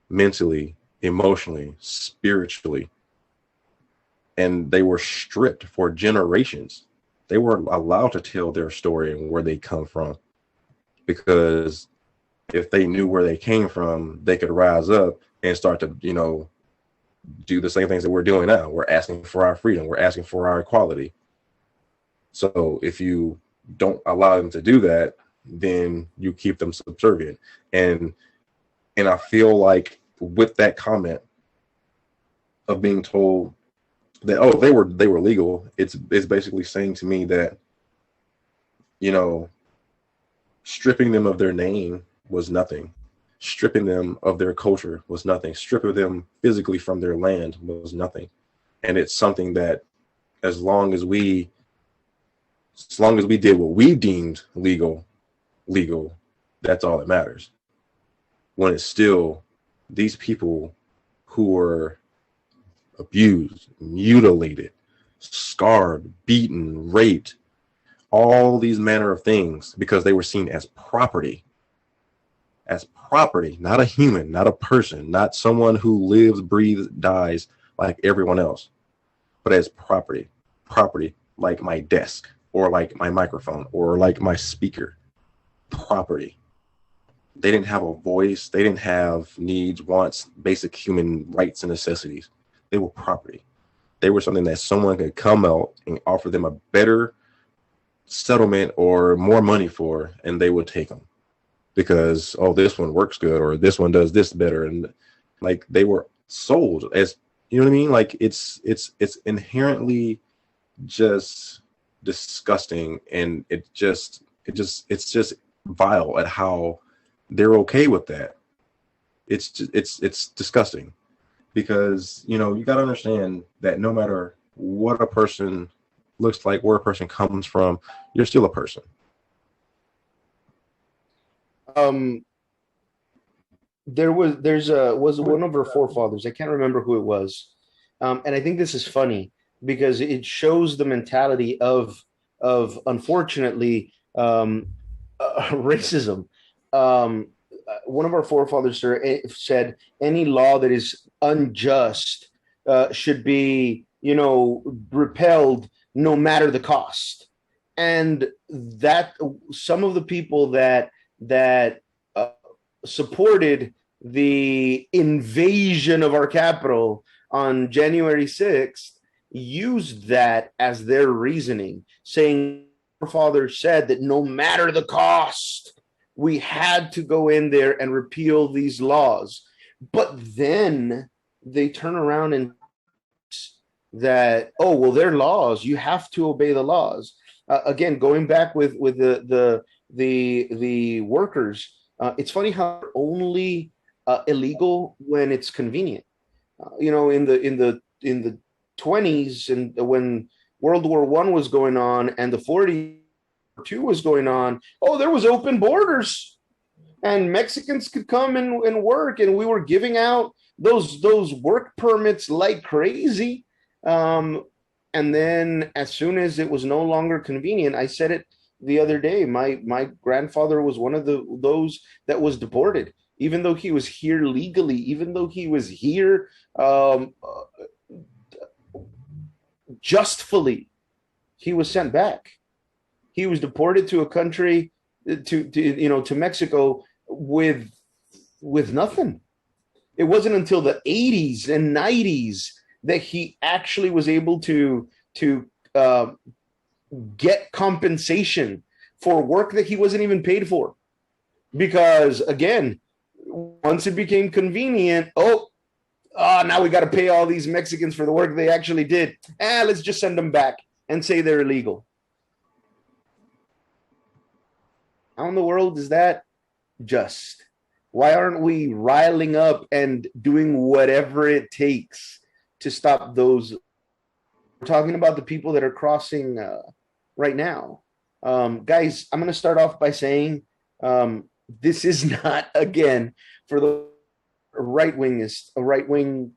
mentally, emotionally, spiritually, and they were stripped for generations. They weren't allowed to tell their story and where they come from, because if they knew where they came from, they could rise up and start to, do the same things that we're doing now. We're asking for our freedom. We're asking for our equality. So if you don't allow them to do that, then you keep them subservient. And I feel like with that comment of being told that, oh, they were legal, it's basically saying to me that, stripping them of their name was nothing. Stripping them of their culture was nothing. Stripping them physically from their land was nothing. And it's something that as long as we did what we deemed legal, that's all that matters. When it's still these people who were abused, mutilated, scarred, beaten, raped, all these manner of things because they were seen as property, not a human, not a person, not someone who lives, breathes, dies like everyone else, but as property like my desk or like my microphone or like my speaker. Property. They didn't have a voice. They didn't have needs, wants, basic human rights and necessities. They were property. They were something that someone could come out and offer them a better settlement or more money for, and they would take them because, oh, this one works good or this one does this better. And like they were sold as, you know what I mean? Like it's inherently just disgusting, and it's just vile at how they're okay with that. It's disgusting because, you know, you got to understand that no matter what a person looks like, where a person comes from, you're still a person. Was one of our forefathers. I can't remember who it was, and I think this is funny because it shows the mentality of unfortunately racism. One of our forefathers said any law that is unjust should be, you know, repelled no matter the cost. And that some of the people that supported the invasion of our capital on January 6th used that as their reasoning, saying our father said that no matter the cost, we had to go in there and repeal these laws. But then they turn around and that, oh, well, they're laws. You have to obey the laws. Again, going back with the workers, it's funny how they're only illegal when it's convenient. You know, in the 20s and when World War I was going on and the 40s II was going on, oh, there was open borders and Mexicans could come and work, and we were giving out those work permits like crazy. And then as soon as it was no longer convenient, I said it the other day, my grandfather was one of those that was deported, even though he was here legally, even though he was here justfully, he was sent back. He was deported to a country, to Mexico with nothing. It wasn't until the 80s and 90s that he actually was able to get compensation for work that he wasn't even paid for. Because again, once it became convenient, now we got to pay all these Mexicans for the work they actually did. Let's just send them back and say they're illegal. How in the world is that just? Why aren't we riling up and doing whatever it takes to stop those? We're talking about the people that are crossing right now. Guys, I'm going to start off by saying this is not, again, for the right-wing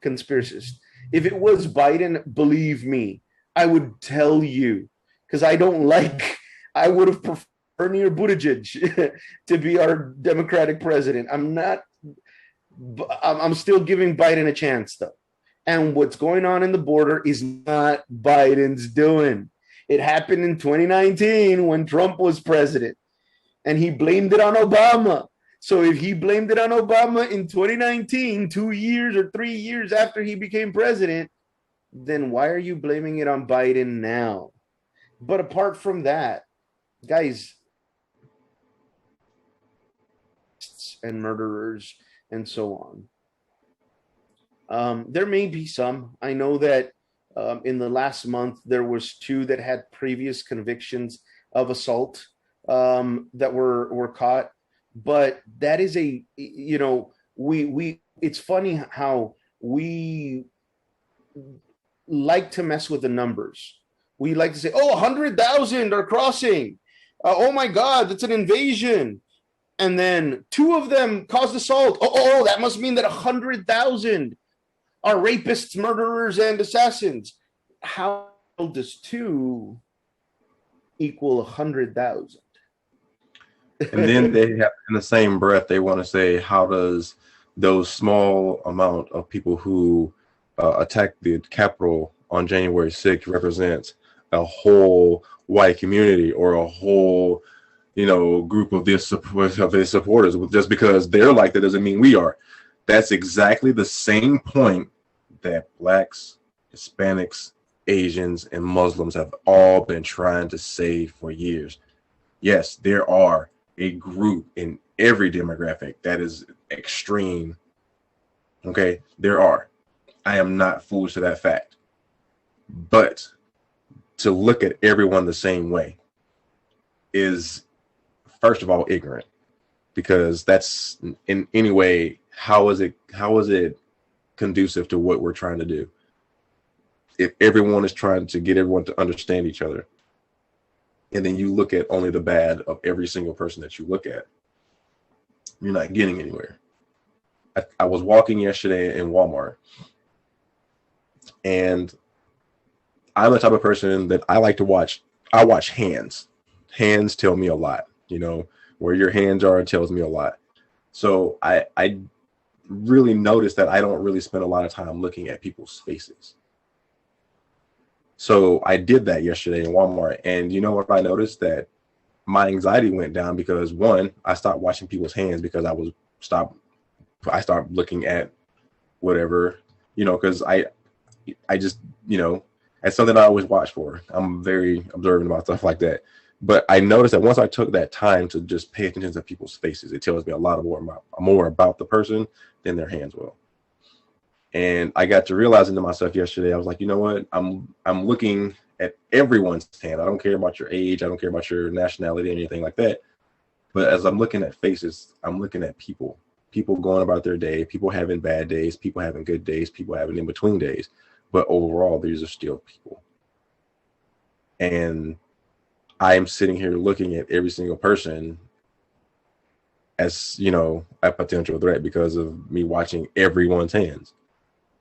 conspiracist. If it was Biden, believe me, I would tell you, because I would have preferred Bernie or Buttigieg to be our Democratic president. I'm still giving Biden a chance, though. And what's going on in the border is not Biden's doing. It happened in 2019 when Trump was president, and he blamed it on Obama. So if he blamed it on Obama in 2019, 2 years or 3 years after he became president, then why are you blaming it on Biden now? But apart from that, guys, and murderers and so on. There may be some. I know that in the last month, there was 2 that had previous convictions of assault that were caught. But that is it's funny how we like to mess with the numbers. We like to say, 100,000 are crossing. Oh my God, that's an invasion. And then 2 of them caused assault. That must mean that 100,000 are rapists, murderers, and assassins. How does 2 equal 100,000. And then they have, in the same breath, they want to say, how does those small amount of people who attacked the Capitol on January 6th represents a whole white community or a whole, group of their supporters? Just because they're like that doesn't mean we are. That's exactly the same point that blacks, Hispanics, Asians, and Muslims have all been trying to say for years. Yes, there are a group in every demographic that is extreme. Okay, there are. I am not foolish to that fact. But to look at everyone the same way is, first of all, ignorant, because that's in any way, how is it conducive to what we're trying to do? If everyone is trying to get everyone to understand each other, and then you look at only the bad of every single person that you look at, you're not getting anywhere. I was walking yesterday in Walmart, and I'm the type of person that I like to watch. I watch hands. Hands tell me a lot. Where your hands are, it tells me a lot. So I really noticed that I don't really spend a lot of time looking at people's faces. So I did that yesterday in Walmart, and you know what I noticed? That my anxiety went down because, one, I stopped watching people's hands because I started looking at whatever, because I just, it's something I always watch for. I'm very observant about stuff like that. But I noticed that once I took that time to just pay attention to people's faces, it tells me a lot more about the person than their hands will. And I got to realizing to myself yesterday, I was like, you know what? I'm looking at everyone's hand. I don't care about your age. I don't care about your nationality or anything like that. But as I'm looking at faces, I'm looking at people going about their day, people having bad days, people having good days, people having in-between days. But overall, these are still people. And I'm sitting here looking at every single person as, a potential threat because of me watching everyone's hands.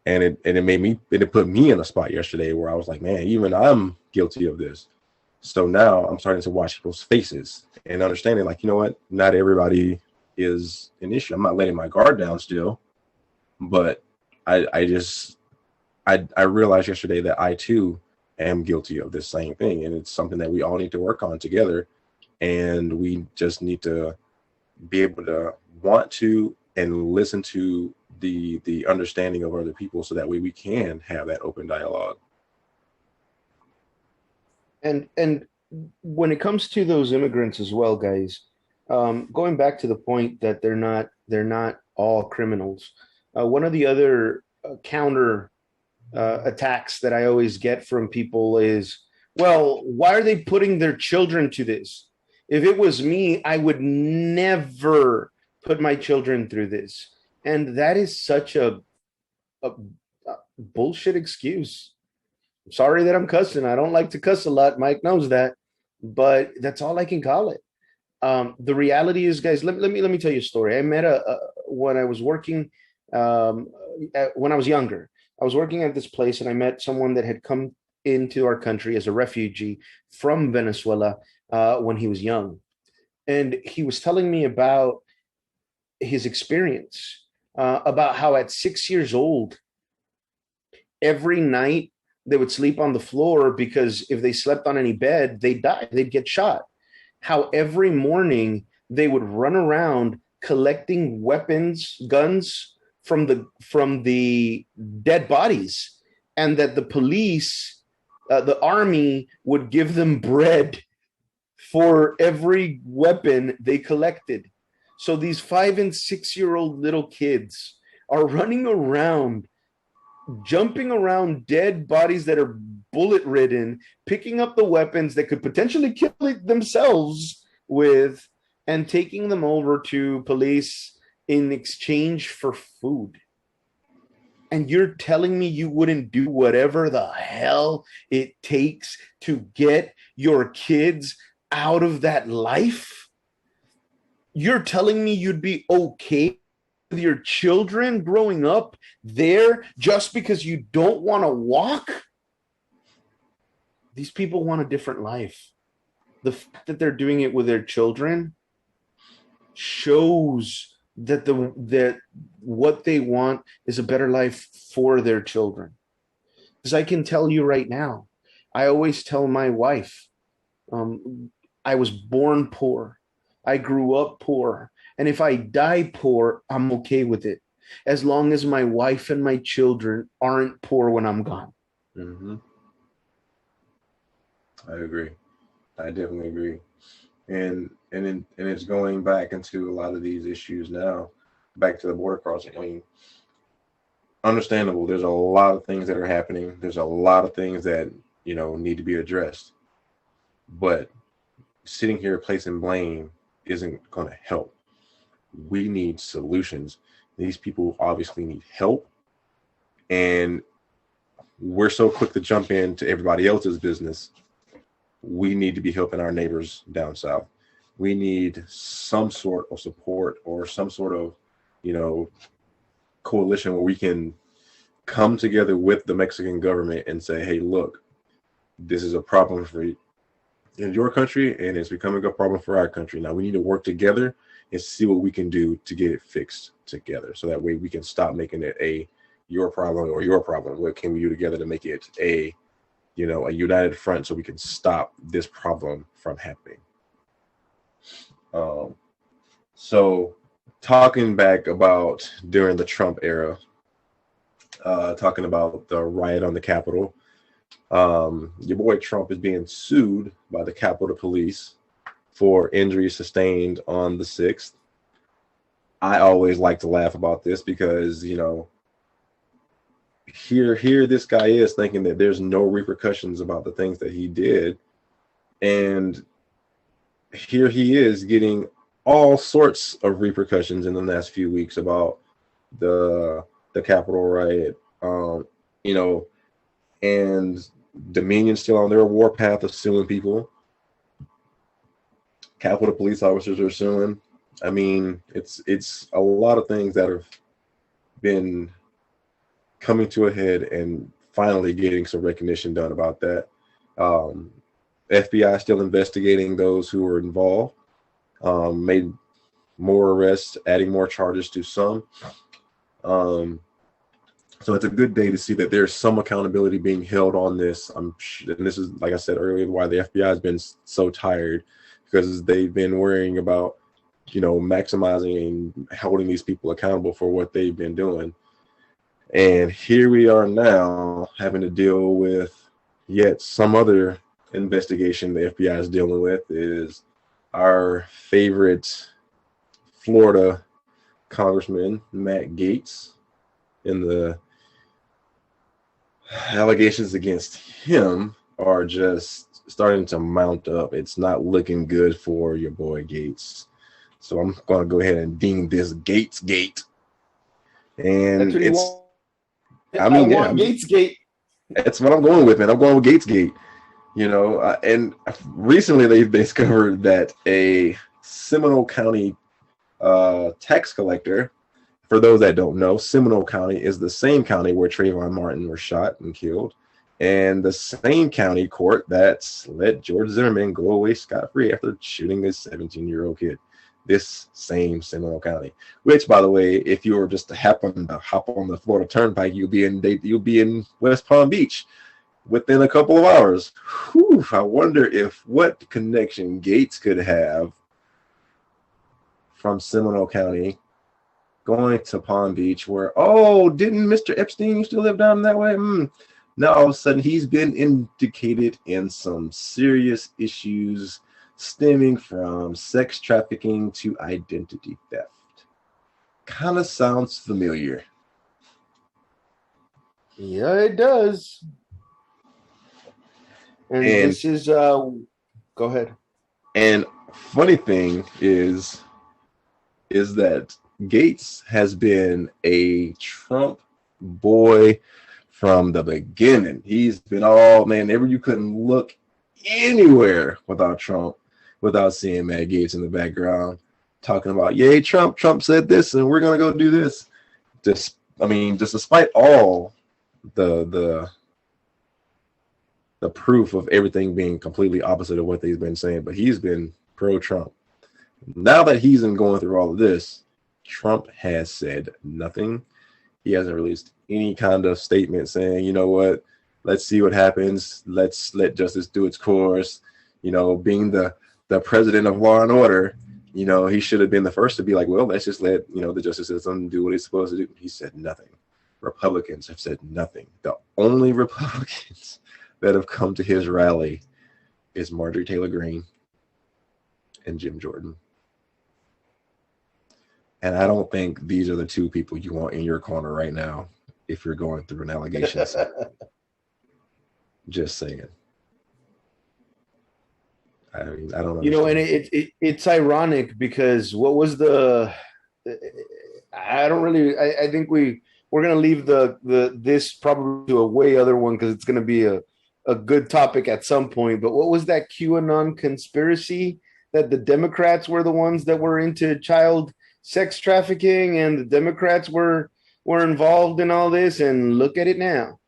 And it put me in a spot yesterday where I was like, man, even I'm guilty of this. So now I'm starting to watch people's faces and understanding, like, you know what? Not everybody is an issue. I'm not letting my guard down still, but I realized yesterday that I too am guilty of this same thing, and it's something that we all need to work on together, and we just need to be able to want to and listen to the understanding of other people, so that way we can have that open dialogue. And when it comes to those immigrants as well, guys, going back to the point that they're not all criminals. One of the other counter attacks that I always get from people is, well, why are they putting their children to this? If it was me, I would never put my children through this. And that is such a bullshit excuse. I'm sorry that I'm cussing. I don't like to cuss a lot. Mike knows that, but that's all I can call it. The reality is, guys, let me tell you a story. I met when I was working, when I was younger. I was working at this place, and I met someone that had come into our country as a refugee from Venezuela when he was young. And he was telling me about his experience, about how at 6 years old, every night they would sleep on the floor because if they slept on any bed, they'd die, they'd get shot. How every morning they would run around collecting weapons, guns from the dead bodies, and that the police, the army would give them bread for every weapon they collected. So these 5 and 6 year old little kids are running around, jumping around dead bodies that are bullet ridden, picking up the weapons that could potentially kill themselves with, and taking them over to police in exchange for food. And you're telling me you wouldn't do whatever the hell it takes to get your kids out of that life? You're telling me you'd be okay with your children growing up there just because you don't want to walk? These people want a different life. The fact that they're doing it with their children shows that what they want is a better life for their children. Because I can tell you right now, I always tell my wife, I was born poor, I grew up poor, and if I die poor, I'm okay with it, as long as my wife and my children aren't poor when I'm gone. Mm-hmm. I agree. I definitely agree. And it's going back into a lot of these issues now, back to the border crossing. I mean, understandable. There's a lot of things that are happening. There's a lot of things that, need to be addressed. But sitting here placing blame isn't going to help. We need solutions. These people obviously need help. And we're so quick to jump into everybody else's business. We need to be helping our neighbors down south. We need some sort of support or some sort of, coalition where we can come together with the Mexican government and say, hey, look, this is a problem for you in your country, and it's becoming a problem for our country. Now we need to work together and see what we can do to get it fixed together. So that way we can stop making it your problem or your problem. What can we do together to make it a united front so we can stop this problem from happening? So talking back about during the Trump era, talking about the riot on the Capitol, your boy Trump is being sued by the Capitol Police for injuries sustained on the 6th. I always like to laugh about this because, here this guy is thinking that there's no repercussions about the things that he did. And here he is getting all sorts of repercussions in the last few weeks about the Capitol riot, and Dominion's still on their warpath of suing people. Capitol police officers are suing. I mean, it's a lot of things that have been coming to a head and finally getting some recognition done about that. FBI still investigating those who were involved, made more arrests, adding more charges to some. So it's a good day to see that there's some accountability being held on this. And this is, like I said earlier, why the FBI has been so tired, because they've been worrying about, maximizing and holding these people accountable for what they've been doing. And here we are now having to deal with yet some other investigation the FBI is dealing with. Is our favorite Florida Congressman, Matt Gaetz, and the allegations against him are just starting to mount up. It's not looking good for your boy Gaetz. So I'm going to go ahead and deem this Gaetz Gate. And Gaetz Gate. That's what I'm going with, man. I'm going with Gaetz Gate. And recently they've discovered that a Seminole County tax collector, for those that don't know, Seminole County is the same county where Trayvon Martin was shot and killed, and the same county court that's let George Zimmerman go away scot-free after shooting this 17-year-old kid. This same Seminole County, which, by the way, if you were just to happen to hop on the Florida Turnpike, you'll be in West Palm Beach within a couple of hours. Whew, I wonder what connection Gaetz could have from Seminole County going to Palm Beach, where, didn't Mr. Epstein used to live down that way? Now all of a sudden he's been indicated in some serious issues stemming from sex trafficking to identity theft. Kind of sounds familiar. Yeah, it does. And this is go ahead. And funny thing is that Gaetz has been a Trump boy from the beginning. He's been whenever you couldn't look anywhere without Trump, without seeing Matt Gaetz in the background talking about, yay, Trump said this and we're going to go do this. Just despite all the the proof of everything being completely opposite of what they've been saying. But he's been pro-Trump. Now that he's been going through all of this, Trump has said nothing. He hasn't released any kind of statement saying, you know what, let's see what happens. Let's let justice do its course. You know, being the president of law and order, you know, he should have been the first to be like, well, let's just let, you know, the justice system do what it's supposed to do. He said nothing. Republicans have said nothing. The only Republicans that have come to his rally is Marjorie Taylor Greene and Jim Jordan. And I don't think these are the two people you want in your corner right now if you're going through an allegation. Just saying. I mean, I don't know. You know, and it's ironic because what was the? I don't really. I think we're gonna leave this probably to a way other one because it's gonna be a good topic at some point. But what was that QAnon conspiracy that the Democrats were the ones that were into child sex trafficking and the Democrats were involved in all this? And look at it now.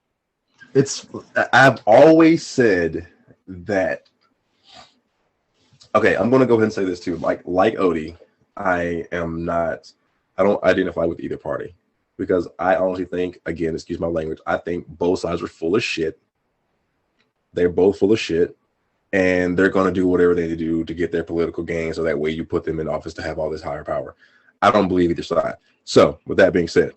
I've always said that. Okay, I'm going to go ahead and say this too. Like Odie, I don't identify with either party because I honestly think, again, excuse my language, I think both sides are full of shit. They're both full of shit, and they're going to do whatever they do to get their political gain so that way you put them in office to have all this higher power. I don't believe either side. So, with that being said,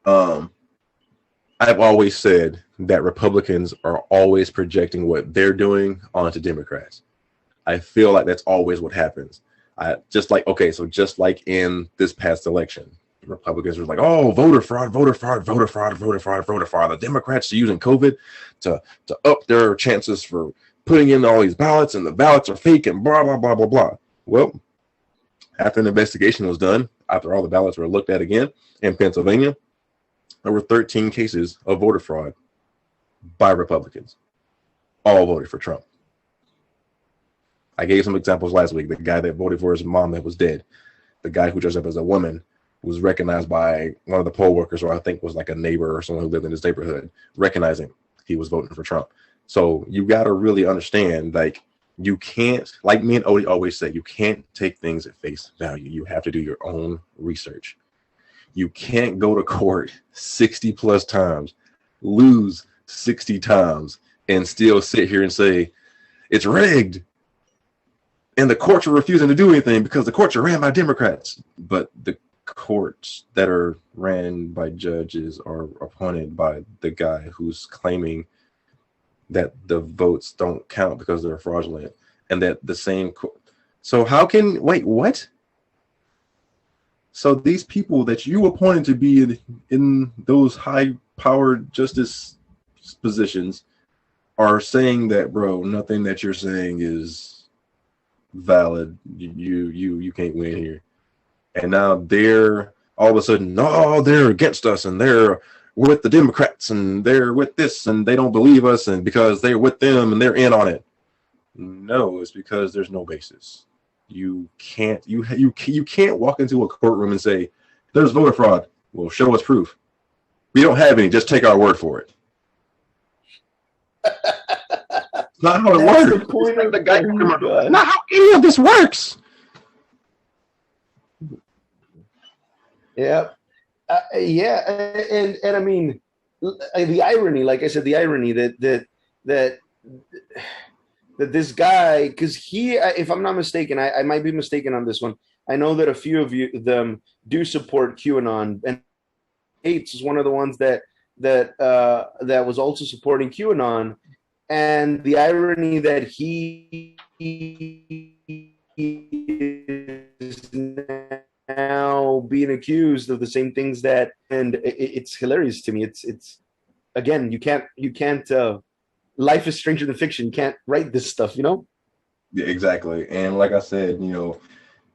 I've always said that Republicans are always projecting what they're doing onto Democrats. I feel like that's always what happens. Just like in this past election, Republicans were like, oh, voter fraud. The Democrats are using COVID to up their chances for putting in all these ballots, and the ballots are fake and blah, blah, blah, blah, blah. Well, after an investigation was done, after all the ballots were looked at again in Pennsylvania, there were 13 cases of voter fraud by Republicans. All voted for Trump. I gave some examples last week. The guy that voted for his mom that was dead. The guy who dressed up as a woman was recognized by one of the poll workers, or I think was like a neighbor or someone who lived in his neighborhood, recognizing he was voting for Trump. So you got to really understand, like, you can't, like me and Odie always say, you can't take things at face value. You have to do your own research. You can't go to court 60 plus times, lose 60 times, and still sit here and say, it's rigged. And the courts are refusing to do anything because the courts are ran by Democrats. But the courts that are ran by judges are appointed by the guy who's claiming that the votes don't count because they're fraudulent. And that the same. So how can, wait, what? So these people that you appointed to be in those high-powered justice positions are saying that, bro, nothing that you're saying is valid. You can't win here. And now they're all of a sudden, no, they're against us and they're with the Democrats and they're with this and they don't believe us and because they're with them and they're in on it. No, it's because there's no basis. You can't walk into a courtroom and say there's voter fraud. Well, show us proof. We don't have any. Just take our word for it. Not how it works. The point of the guy. Not how any of this works. Yeah, and I mean, the irony, like I said, the irony that this guy, because he, if I'm not mistaken, I might be mistaken on this one. I know that a few of them do support QAnon, and Gaetz is one of the ones that was also supporting QAnon. And the irony that he is now being accused of the same things that, and it's hilarious to me. It's again, you can't. Life is stranger than fiction. You can't write this stuff, you know? Yeah, exactly. And like I said,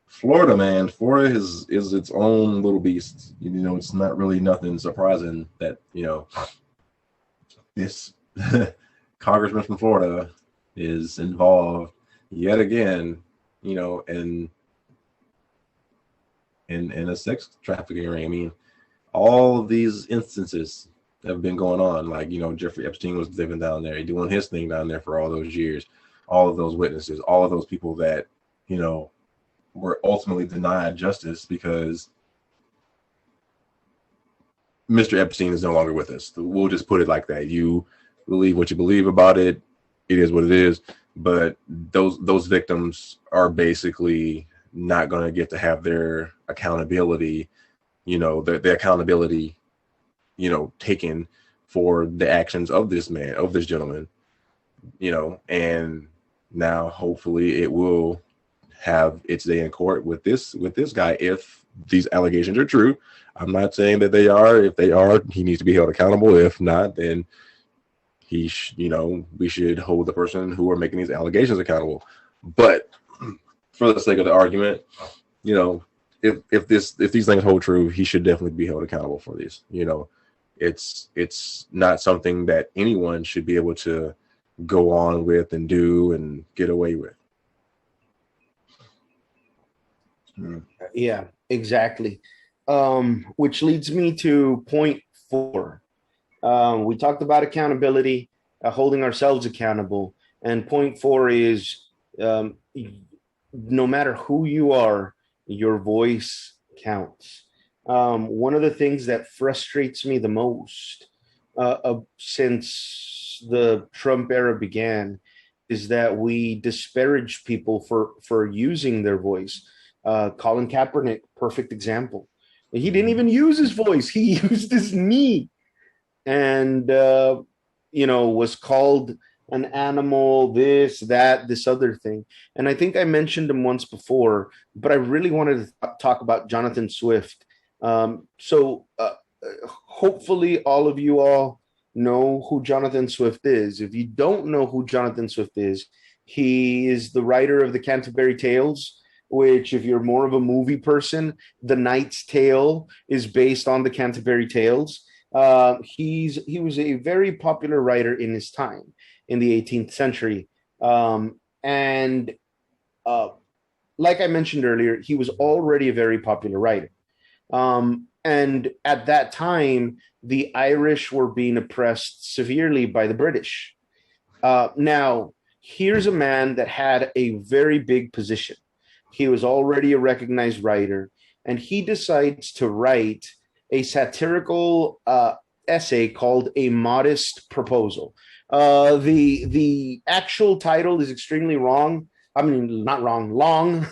Florida, man, Florida is its own little beast. It's not really nothing surprising that, this congressman from Florida is involved yet again, in a sex trafficking ring. I mean, all of these instances that have been going on. Like, Jeffrey Epstein was living down there, doing his thing down there for all those years. All of those witnesses, all of those people that, were ultimately denied justice because Mr. Epstein is no longer with us. We'll just put it like that. You believe what you believe about it. It is what it is. But those victims are basically not going to get to have their accountability, the accountability, taken for the actions of this man, of this gentleman, and now hopefully it will have its day in court with this guy if these allegations are true. I'm not saying that they are. If they are, he needs to be held accountable. If not, then we should hold the person who are making these allegations accountable. But for the sake of the argument, if these things hold true, he should definitely be held accountable for these. It's not something that anyone should be able to go on with and do and get away with. Yeah, exactly. Which leads me to point 4. We talked about accountability, holding ourselves accountable. And point 4 is no matter who you are, your voice counts. One of the things that frustrates me the most since the Trump era began is that we disparage people for using their voice. Colin Kaepernick, perfect example. He didn't even use his voice. He used his knee and, was called an animal, this, that, this other thing. And I think I mentioned him once before, but I really wanted to talk about Jonathan Swift. So hopefully all of you all know who Jonathan Swift is. If you don't know who Jonathan Swift is, he is the writer of the Canterbury Tales, which, if you're more of a movie person, The Knight's Tale is based on the Canterbury Tales. He was a very popular writer in his time in the 18th century. And like I mentioned earlier, he was already a very popular writer. And at that time, the Irish were being oppressed severely by the British. Now, here's a man that had a very big position. He was already a recognized writer, and he decides to write a satirical essay called A Modest Proposal. The actual title is extremely wrong. I mean, not wrong, long.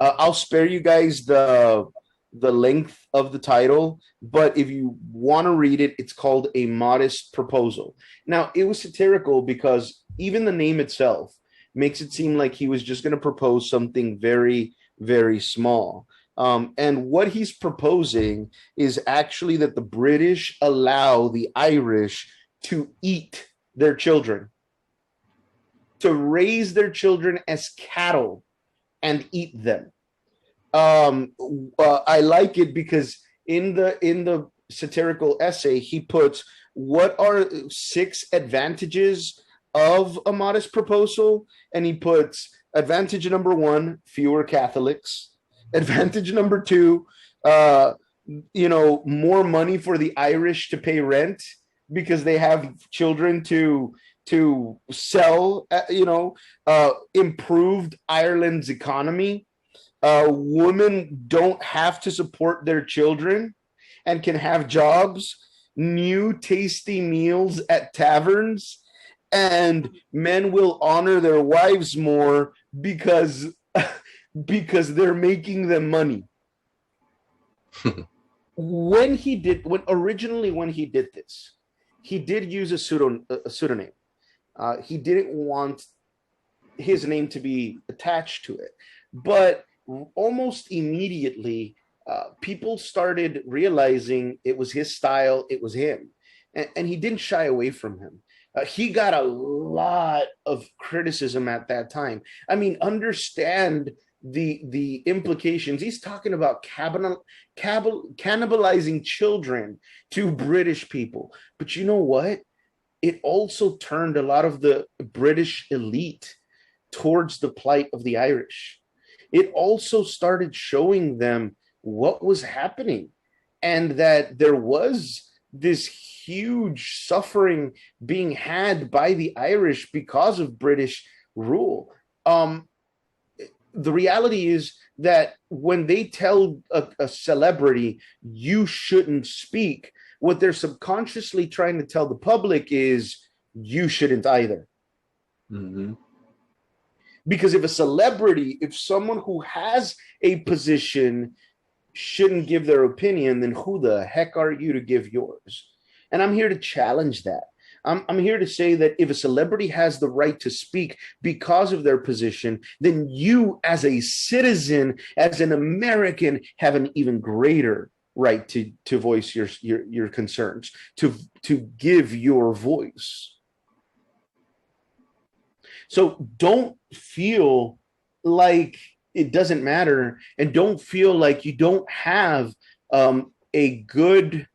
I'll spare you guys the length of the title, but if you want to read it, it's called A Modest Proposal. Now, it was satirical because even the name itself makes it seem like he was just going to propose something very, very small. And what he's proposing is actually that the British allow the Irish to eat their children, to raise their children as cattle and eat them. I like it because in the satirical essay, he puts, what are 6 advantages of a modest proposal? And he puts advantage number 1, fewer Catholics. Advantage number 2, more money for the Irish to pay rent because they have children to sell, improved Ireland's economy. Women don't have to support their children and can have jobs, new tasty meals at taverns, and men will honor their wives more because they're making them money. When he did this, he did use a pseudonym. He didn't want his name to be attached to it, but almost immediately, people started realizing it was his style, it was him, and he didn't shy away from him. He got a lot of criticism at that time. I mean, understand the implications. He's talking about cannibalizing children to British people. But you know what? It also turned a lot of the British elite towards the plight of the Irish. It also started showing them what was happening and that there was this huge suffering being had by the Irish because of British rule. The reality is that when they tell a celebrity you shouldn't speak, what they're subconsciously trying to tell the public is you shouldn't either. Mm-hmm. Because if a celebrity, if someone who has a position shouldn't give their opinion, then who the heck are you to give yours? And I'm here to challenge that. I'm here to say that if a celebrity has the right to speak because of their position, then you, as a citizen, as an American, have an even greater right to voice your concerns, to give your voice. So don't feel like it doesn't matter, and don't feel like you don't have a good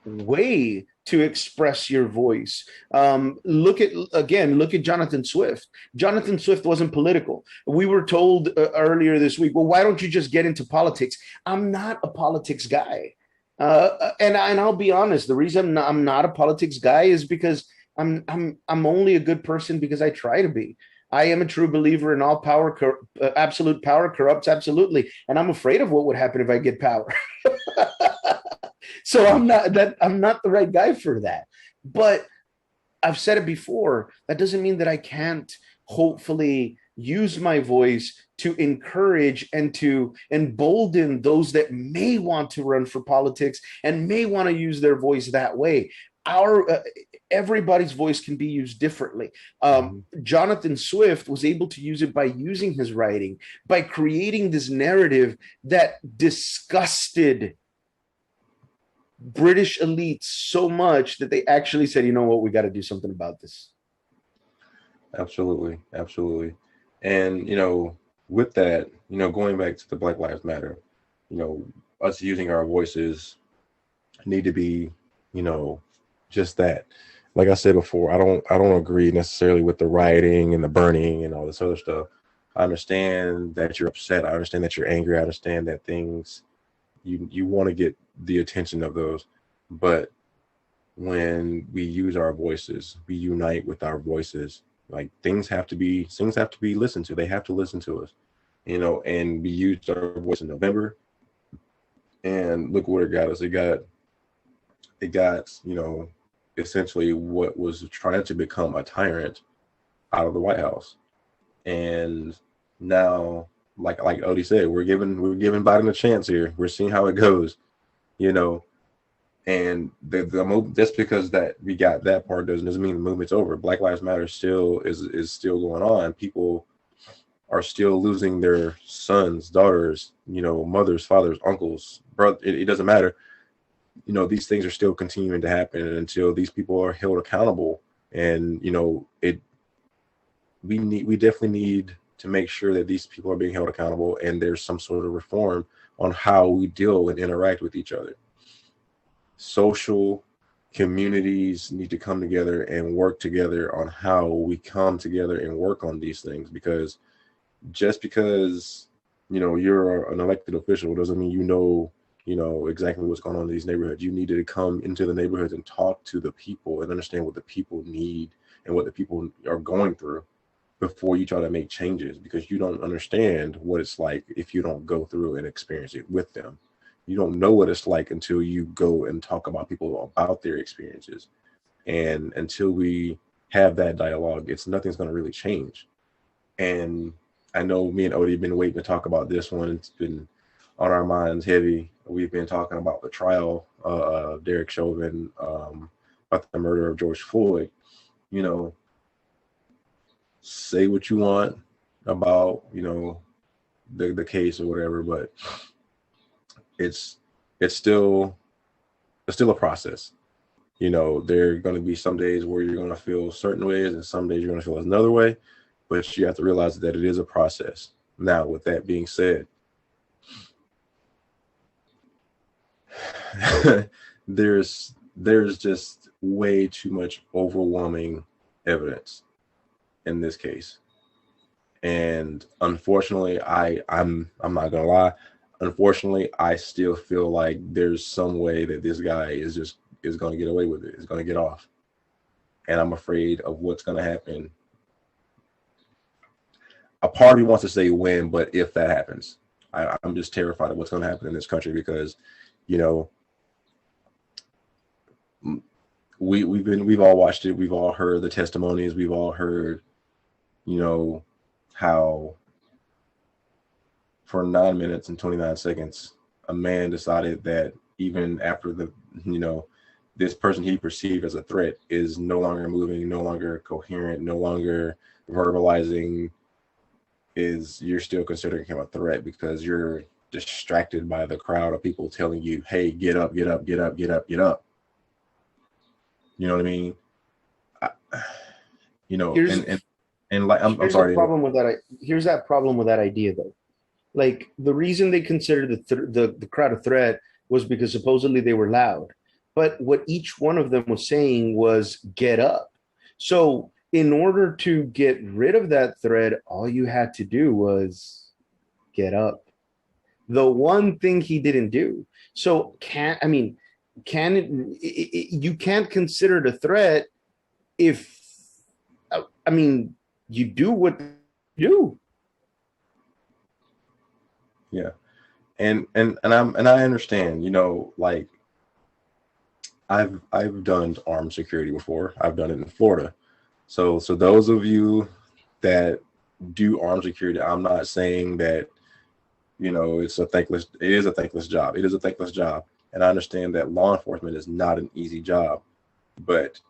way to express your voice. Look at Jonathan Swift. Jonathan Swift wasn't political. We were told earlier this week, well, why don't you just get into politics? I'm not a politics guy. And I'll be honest, the reason I'm not a politics guy is because I'm only a good person because I try to be. I am a true believer in all power, absolute power corrupts absolutely, and I'm afraid of what would happen if I get power. So I'm not the right guy for that. But I've said it before. That doesn't mean that I can't hopefully use my voice to encourage and to embolden those that may want to run for politics and may want to use their voice that way. Everybody's voice can be used differently. Jonathan Swift was able to use it by using his writing, by creating this narrative that disgusted British elites so much that they actually said, you know what, we got to do something about this. Absolutely. Absolutely. And, with that, going back to the Black Lives Matter, us using our voices need to be, just that. Like I said before, I don't agree necessarily with the rioting and the burning and all this other stuff. I understand that you're upset. I understand that you're angry. I understand that things you want to get the attention of those. But when we use our voices, we unite with our voices. Like things have to be listened to. They have to listen to us, and we used our voice in November. And look what it got us. It got, essentially what was trying to become a tyrant out of the White House. And now, like Odie said, we're giving Biden a chance here. We're seeing how it goes, and the just because that we got that part doesn't mean the movement's over. Black Lives Matter still is still going on. People are still losing their sons, daughters, mothers, fathers, uncles, brother. It doesn't matter. These things are still continuing to happen until these people are held accountable. And, we definitely need to make sure that these people are being held accountable and there's some sort of reform on how we deal and interact with each other. Social communities need to come together and work together on how we come together and work on these things, because just because, you're an elected official doesn't mean exactly what's going on in these neighborhoods. You need to come into the neighborhoods and talk to the people and understand what the people need and what the people are going through before you try to make changes, because you don't understand what it's like if you don't go through and experience it with them. You don't know what it's like until you go and talk about people about their experiences. And until we have that dialogue, nothing's going to really change. And I know me and Odie have been waiting to talk about this one. It's been on our minds heavy. We've been talking about the trial of Derek Chauvin, about the murder of George Floyd. Say what you want about, the case or whatever, but it's still a process. There are going to be some days where you're going to feel certain ways and some days you're going to feel another way, but you have to realize that it is a process. Now, with that being said, there's just way too much overwhelming evidence in this case. And unfortunately, I'm not gonna lie, unfortunately, I still feel like there's some way that this guy is just is going to get away with it. Is going to get off. And I'm afraid of what's going to happen. A part of me wants to say when, but if that happens, I'm just terrified of what's going to happen in this country because, you know, we've all watched it. We've all heard the testimonies. We've all heard, you know, how for 9 minutes and 29 seconds, a man decided that even after the, you know, this person he perceived as a threat is no longer moving, no longer coherent, no longer verbalizing, you're still considering him a threat because you're distracted by the crowd of people telling you, hey, get up, get up, get up, get up, get up. You know what I mean? You know, and like, I'm sorry. Here's that problem with that idea, though. Like, the reason they considered the crowd a threat was because supposedly they were loud. But what each one of them was saying was get up. So in order to get rid of that threat, all you had to do was get up. The one thing he didn't do. So you can't consider it a threat if, I mean, you do what you do. Yeah. And I understand, you know, like I've done armed security before. I've done it in Florida. So those of you that do armed security, I'm not saying that, you know, it is a thankless job. It is a thankless job. And I understand that law enforcement is not an easy job. But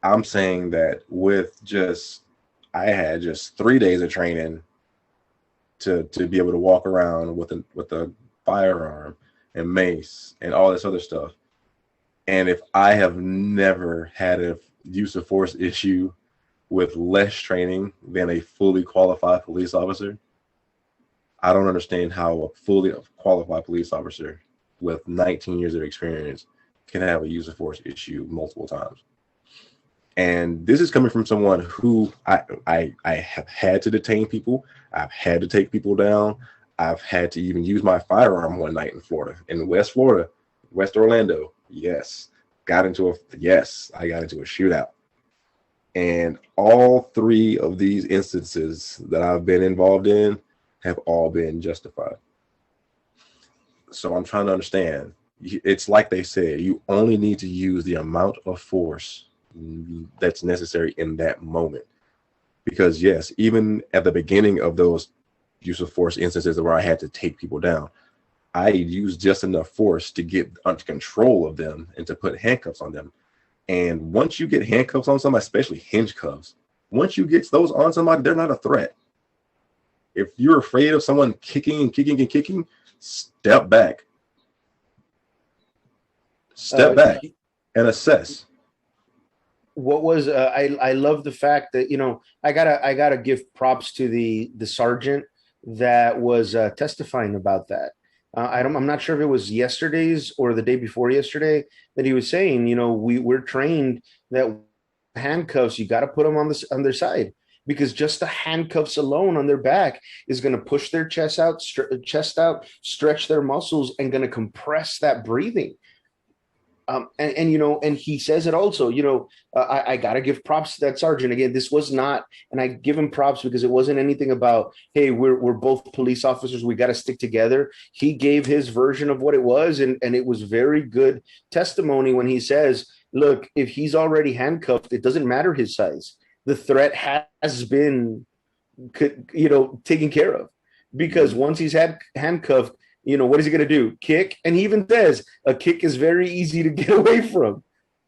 I'm saying that I had just 3 days of training to be able to walk around with a firearm and mace and all this other stuff. And if I have never had a use of force issue with less training than a fully qualified police officer, I don't understand how a fully qualified police officer with 19 years of experience can have a use of force issue multiple times. And this is coming from someone who I have had to detain people. I've had to take people down. I've had to even use my firearm one night in Florida, in West Florida, West Orlando. Yes. I got into a shootout. And all three of these instances that I've been involved in have all been justified. So I'm trying to understand. It's like they said, you only need to use the amount of force that's necessary in that moment. Because yes, even at the beginning of those use of force instances where I had to take people down, I used just enough force to get under control of them and to put handcuffs on them. And once you get handcuffs on somebody, especially hinge cuffs, once you get those on somebody, they're not a threat. If you're afraid of someone kicking, step back. Step back and assess. What was I love the fact that, you know, I gotta give props to the sergeant that was testifying about that. I'm not sure if it was yesterday's or the day before yesterday that he was saying, you know, we're trained that handcuffs, you got to put them on their side, because just the handcuffs alone on their back is going to push their chest out, stretch their muscles, and going to compress that breathing. And you know, and he says it also, you know, I got to give props to that sergeant. Again, this was not, and I give him props because it wasn't anything about, hey, we're both police officers, we got to stick together. He gave his version of what it was, and it was very good testimony when he says, look, if he's already handcuffed, it doesn't matter his size. The threat has been, you know, taken care of, because once he's handcuffed, you know, what is he going to do? Kick? And he even says a kick is very easy to get away from.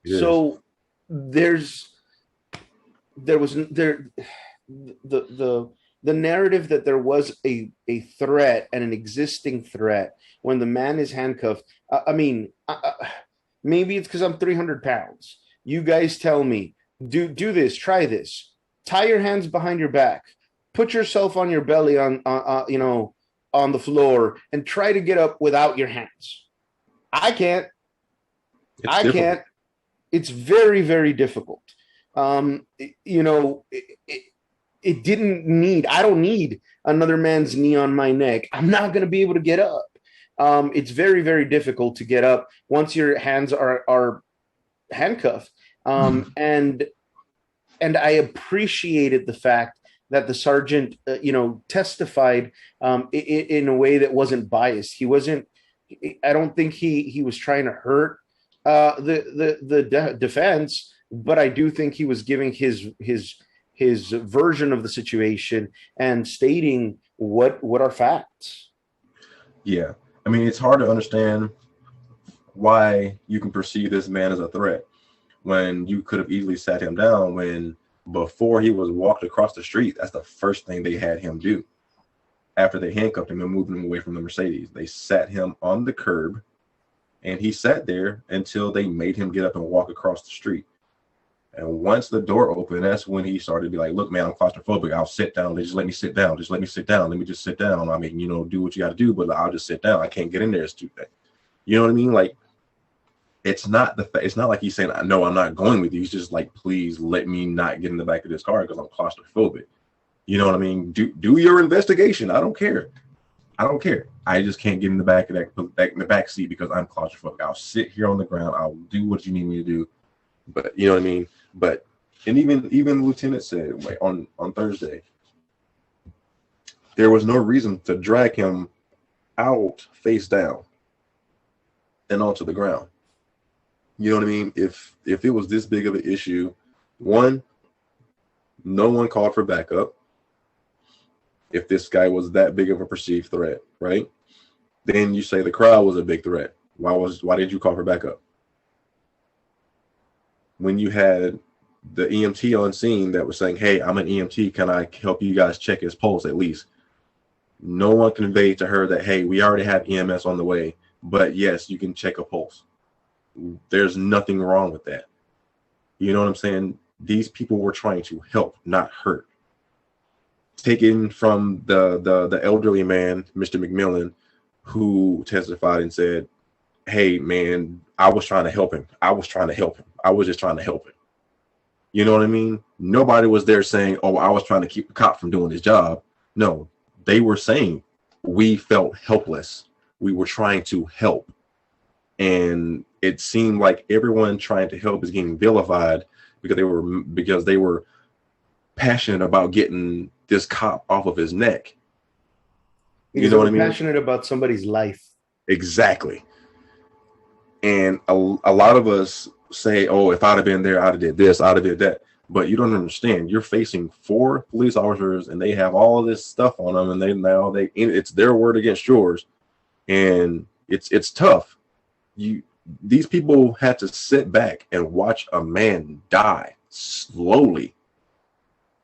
Yes. So the narrative that there was a threat and an existing threat when the man is handcuffed. Maybe it's because I'm 300 pounds. You guys tell me, do this, try this. Tie your hands behind your back. Put yourself on your belly on the floor and try to get up without your hands. I can't. It's very, very difficult. You know, it didn't need, I don't need another man's knee on my neck. I'm not going to be able to get up. it's very, very difficult to get up once your hands are handcuffed. And I appreciated the fact that the sergeant, testified in a way that wasn't biased. He wasn't. I don't think he was trying to hurt the defense, but I do think he was giving his version of the situation and stating what are facts. Yeah, I mean, it's hard to understand why you can perceive this man as a threat when you could have easily sat him down. When before he was walked across the street, that's the first thing they had him do. After they handcuffed him and moved him away from the Mercedes, they sat him on the curb, and he sat there until they made him get up and walk across the street. And once the door opened, that's when he started to be like, look, man, I'm claustrophobic. I'll sit down. They just let me sit down. Just let me sit down. Let me just sit down. I mean, do what you got to do, but I'll just sit down. I can't get in there. It's too bad. You know what I mean? Like, it's not like he's saying, no, I'm not going with you. He's just like, please let me not get in the back of this car because I'm claustrophobic. You know what I mean? Do your investigation. I don't care. I just can't get in the back of in the back seat because I'm claustrophobic. I'll sit here on the ground. I'll do what you need me to do. But you know what I mean? But and even the lieutenant said, like, on Thursday, there was no reason to drag him out face down and onto the ground. You know what I mean? If it was this big of an issue, one, no one called for backup. If this guy was that big of a perceived threat, right? Then you say the crowd was a big threat. Why did you call for backup? When you had the EMT on scene that was saying, hey, I'm an EMT, can I help you guys check his pulse at least? No one conveyed to her that, hey, we already have EMS on the way, but yes, you can check a pulse. There's nothing wrong with that. You know what I'm saying? These people were trying to help, not hurt. Taken from the elderly man, Mr. McMillan, who testified and said, hey, man, I was trying to help him. I was just trying to help him. You know what I mean? Nobody was there saying, oh, I was trying to keep the cop from doing his job. No, they were saying we felt helpless. We were trying to help. And it seemed like everyone trying to help is getting vilified because they were passionate about getting this cop off of his neck. You know what I mean? Passionate about somebody's life. Exactly. And a lot of us say, oh, if I'd have been there, I'd have did this, I'd have did that. But you don't understand. You're facing 4 police officers, and they have all of this stuff on them, and it's their word against yours, and it's tough. These people had to sit back and watch a man die slowly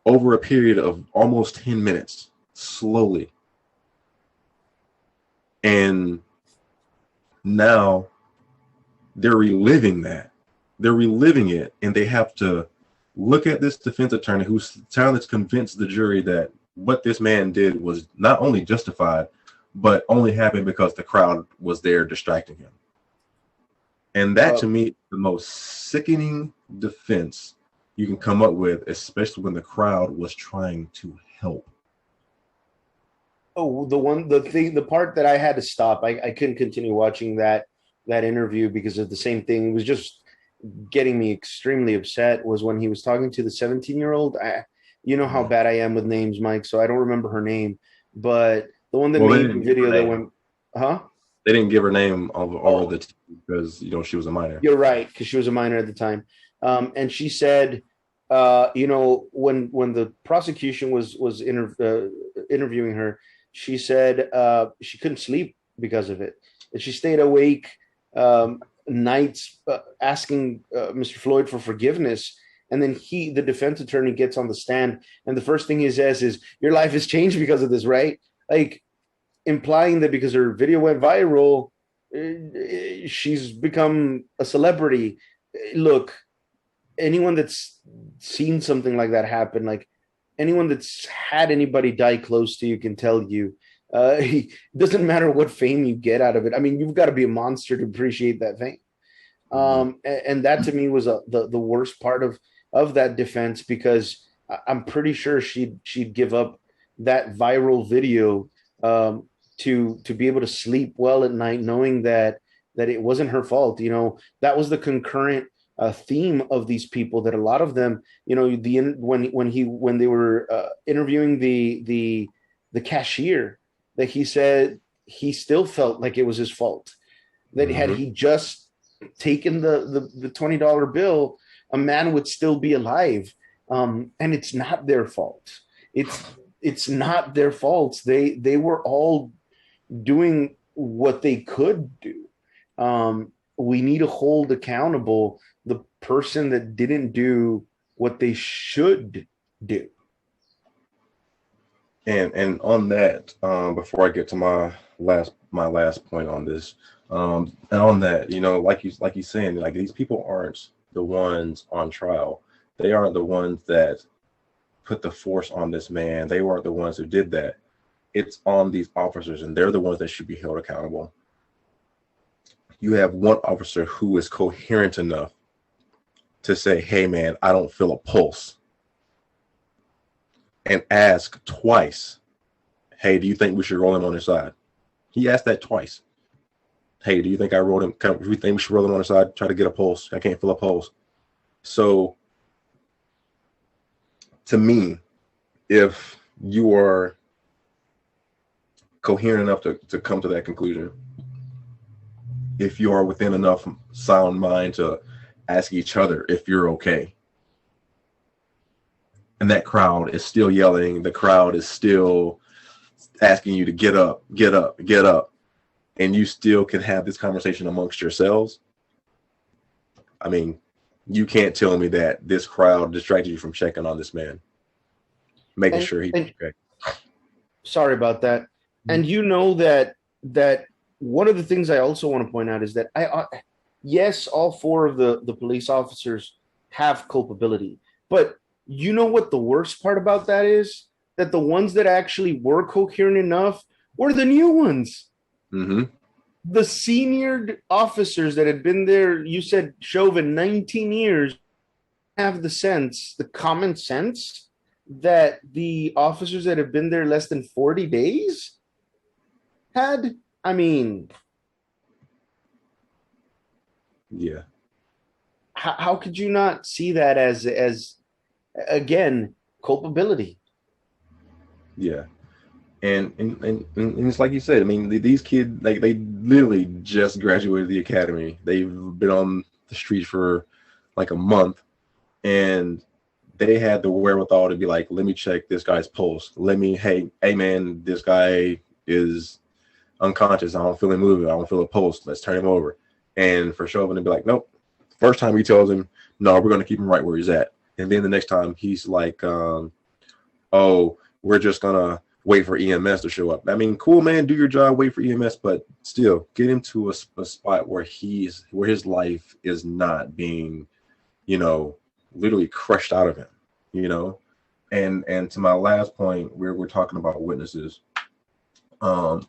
over a period of almost 10 minutes, slowly. And now they're reliving that. They're reliving it, and they have to look at this defense attorney who's trying to convince the jury that what this man did was not only justified, but only happened because the crowd was there distracting him. And that, to me, the most sickening defense you can come up with, especially when the crowd was trying to help. Oh, the part that I had to stop, I couldn't continue watching that interview because of the same thing. It was just getting me extremely upset, was when he was talking to the 17-year-old. You know how bad I am with names, Mike, so I don't remember her name, but the one that made the video that went, They didn't give her name over the because she was a minor. You're right, because she was a minor at the time. And she said, when the prosecution was interviewing her, she said she couldn't sleep because of it. And she stayed awake nights asking Mr. Floyd for forgiveness. And then the defense attorney, gets on the stand, and the first thing he says is, your life has changed because of this, right? Like, implying that because her video went viral, she's become a celebrity. Look, anyone that's seen something like that happen, like anyone that's had anybody die close to you, can tell you, it doesn't matter what fame you get out of it. I mean, you've got to be a monster to appreciate that fame. And that, to me, was the worst part of that defense, because I'm pretty sure she'd give up that viral video to be able to sleep well at night, knowing that it wasn't her fault. That was the concurrent theme of these people, that a lot of them, when they were interviewing the cashier, that he said he still felt like it was his fault, that had he just taken the $20 bill, a man would still be alive. And it's not their fault. It's not their fault. They were all doing what they could do. We need to hold accountable the person that didn't do what they should do. And on that, before I get to my last point on this, and on that, like you saying, like, these people aren't the ones on trial. They aren't the ones that put the force on this man. They weren't the ones who did that. It's on these officers, and they're the ones that should be held accountable. You have one officer who is coherent enough to say, hey man, I don't feel a pulse, and ask twice, hey, do you think we should roll him on his side? He asked that twice. Hey, do you think do you think we should roll him on his side, try to get a pulse? I can't feel a pulse. So to me, if you are coherent enough to come to that conclusion, if you are within enough sound mind to ask each other if you're okay, and that crowd is still yelling, the crowd is still asking you to get up, get up, get up, and you still can have this conversation amongst yourselves, I mean, you can't tell me that this crowd distracted you from checking on this man, making sure he's okay. Sorry about that. And that one of the things I also want to point out is that yes, all four of the police officers have culpability, but you know what the worst part about that is? That the ones that actually were coherent enough were the new ones. Mm-hmm. The senior officers that had been there, you said, Chauvin, 19 years, have the common sense that the officers that have been there less than 40 days had. I mean, yeah. How could you not see that as again, culpability? Yeah. And it's like you said, I mean, these kids, like, they literally just graduated the academy. They've been on the street for like a month, and they had the wherewithal to be like, let me check this guy's pulse. Hey man, this guy is unconscious. I don't feel him moving. I don't feel a pulse. Let's turn him over. And for Chauvin to be like, nope. First time he tells him, no, we're going to keep him right where he's at. And then the next time he's like, oh, we're just going to wait for EMS to show up. I mean, cool, man, do your job, wait for EMS, but still get him to a spot where his life is not being, literally crushed out of him, And to my last point, we're talking about witnesses. I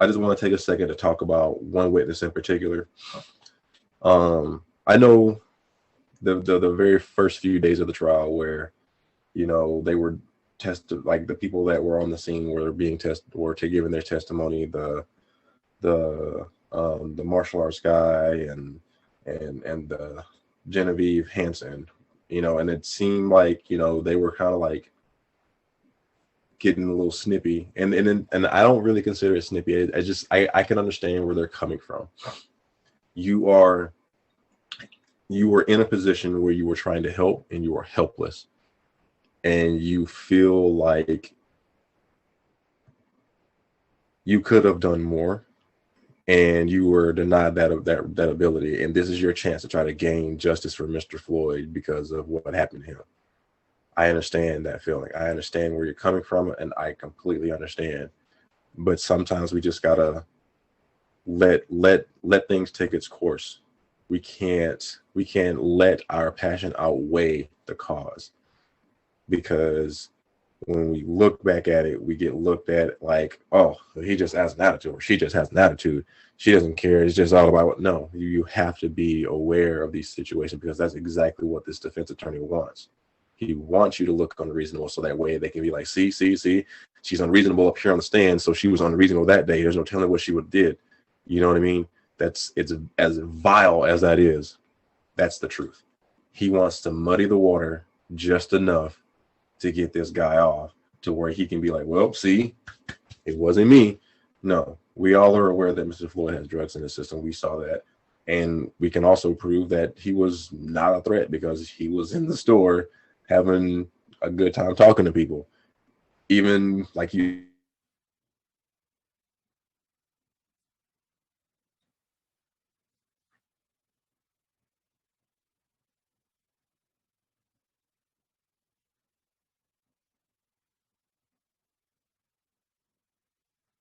just want to take a second to talk about one witness in particular. I know the very first few days of the trial where, they were tested, like the people that were on the scene were being tested or to giving their testimony, the martial arts guy and the Genevieve Hansen, and it seemed like, they were kind of like getting a little snippy, and I don't really consider it snippy. I can understand where they're coming from. You were in a position where you were trying to help and you were helpless, and you feel like you could have done more, and you were denied that ability. And this is your chance to try to gain justice for Mr. Floyd because of what happened to him. I understand that feeling. I understand where you're coming from, and I completely understand. But sometimes we just gotta let things take its course. We can't let our passion outweigh the cause, because when we look back at it, we get looked at like, oh, he just has an attitude, or she just has an attitude. She doesn't care. It's just all about what. No, you have to be aware of these situations, because that's exactly what this defense attorney wants. He wants you to look unreasonable so that way they can be like, see, she's unreasonable up here on the stand, so she was unreasonable that day. There's no telling what she would have did. You know what I mean? It's as vile as that is. That's the truth. He wants to muddy the water just enough to get this guy off to where he can be like, well, see, it wasn't me. No, we all are aware that Mr. Floyd has drugs in his system. We saw that. And we can also prove that he was not a threat because he was in the store having a good time talking to people. Even like you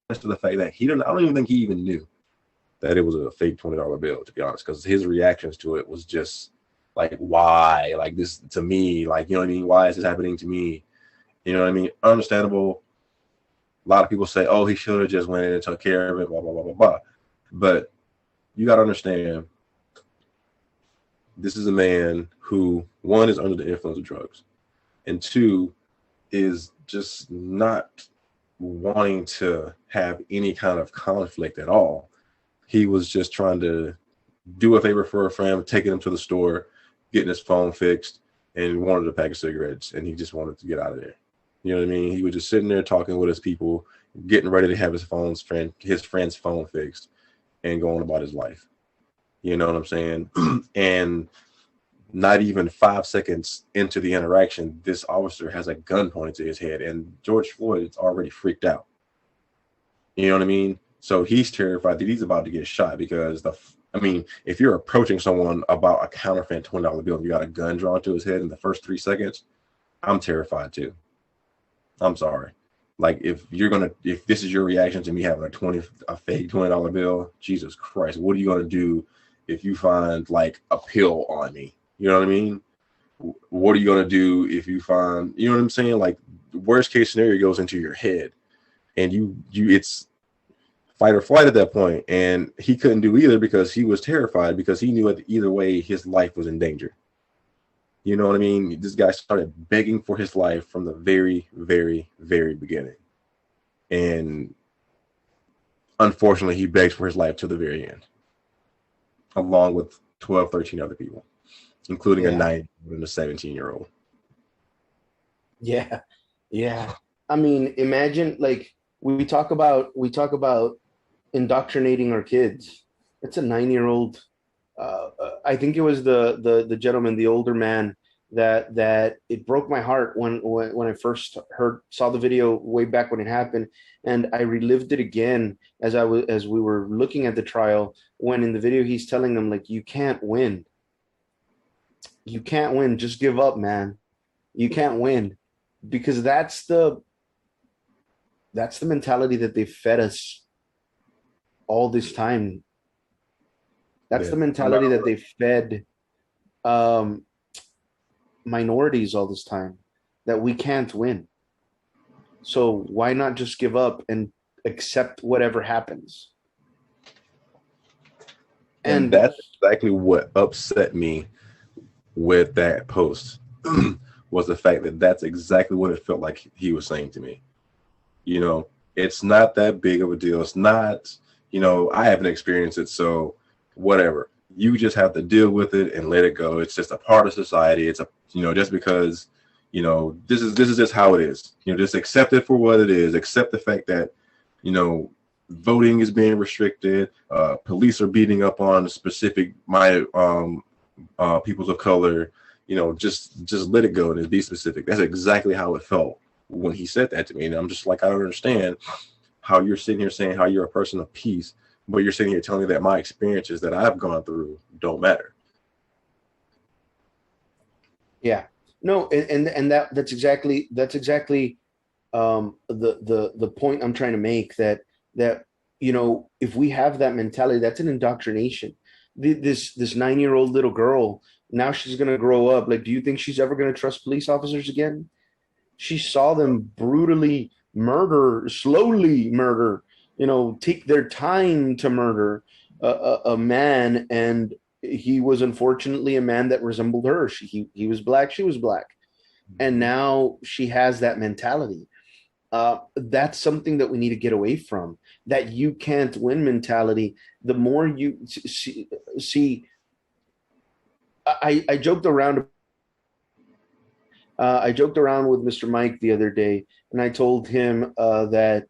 to the fact that I don't even think he even knew that it was a fake $20 bill, to be honest, because his reactions to it was just like, why? Like this to me, like, you know what I mean? Why is this happening to me? You know what I mean? Understandable. A lot of people say, oh, he should have just went in and took care of it, blah, blah, blah, blah, blah. But you got to understand, this is a man who, one, is under the influence of drugs, and two, is just not wanting to have any kind of conflict at all. He was just trying to do a favor for a friend, taking him to the store, getting his phone fixed, and wanted a pack of cigarettes, and he just wanted to get out of there. You know what I mean? He was just sitting there talking with his people, getting ready to have his friend's phone fixed, and going about his life. You know what I'm saying? And not even 5 seconds into the interaction, this officer has a gun pointed to his head, and George Floyd is already freaked out. You know what I mean? So he's terrified that he's about to get shot because if you're approaching someone about a counterfeit $20 bill and you got a gun drawn to his head in the first 3 seconds, I'm terrified too. I'm sorry. Like if this is your reaction to me having a fake $20 bill, Jesus Christ, what are you gonna do if you find like a pill on me? You know what I mean? What are you gonna do if you find, you know what I'm saying? Like the worst case scenario goes into your head, and it's fight or flight at that point. And he couldn't do either because he was terrified because he knew that either way his life was in danger. You know what I mean? This guy started begging for his life from the very, very, very beginning. And unfortunately, he begs for his life to the very end, along with 12, 13 other people, including a 9 and a 17-year-old. Yeah. Yeah. I mean, imagine like we talk about indoctrinating our kids. It's a 9-year-old. I think it was the gentleman, the older man, that it broke my heart when I first saw the video way back when it happened, and I relived it again as we were looking at the trial. When in the video he's telling them like, you can't win, just give up, man, you can't win, because that's the mentality that they fed us all this time. That's the mentality that they fed minorities all this time, that we can't win. So why not just give up and accept whatever happens? And that's exactly what upset me with that post was the fact that that's exactly what it felt like he was saying to me. You know, it's not that big of a deal. It's not, I haven't experienced it, so whatever. You just have to deal with it and let it go. It's just a part of society. It's just because, this is just how it is. Just accept it for what it is. Accept the fact that, voting is being restricted. Police are beating up on specific peoples of color. Just let it go and be specific. That's exactly how it felt when he said that to me. And I'm just like, I don't understand how you're sitting here saying how you're a person of peace, but you're sitting here telling me that my experiences that I've gone through don't matter. Yeah. No, and that's exactly the point I'm trying to make, that if we have that mentality, that's an indoctrination. This 9-year-old little girl, now she's gonna grow up. Like, do you think she's ever gonna trust police officers again? She saw them brutally slowly murder, take their time to murder a man, and he was unfortunately a man that resembled her. He was black, she was black. and now she has that mentality. That's something that we need to get away from. That you can't win mentality. The more you see, I joked around. I joked around with Mr. Mike the other day, and I told him that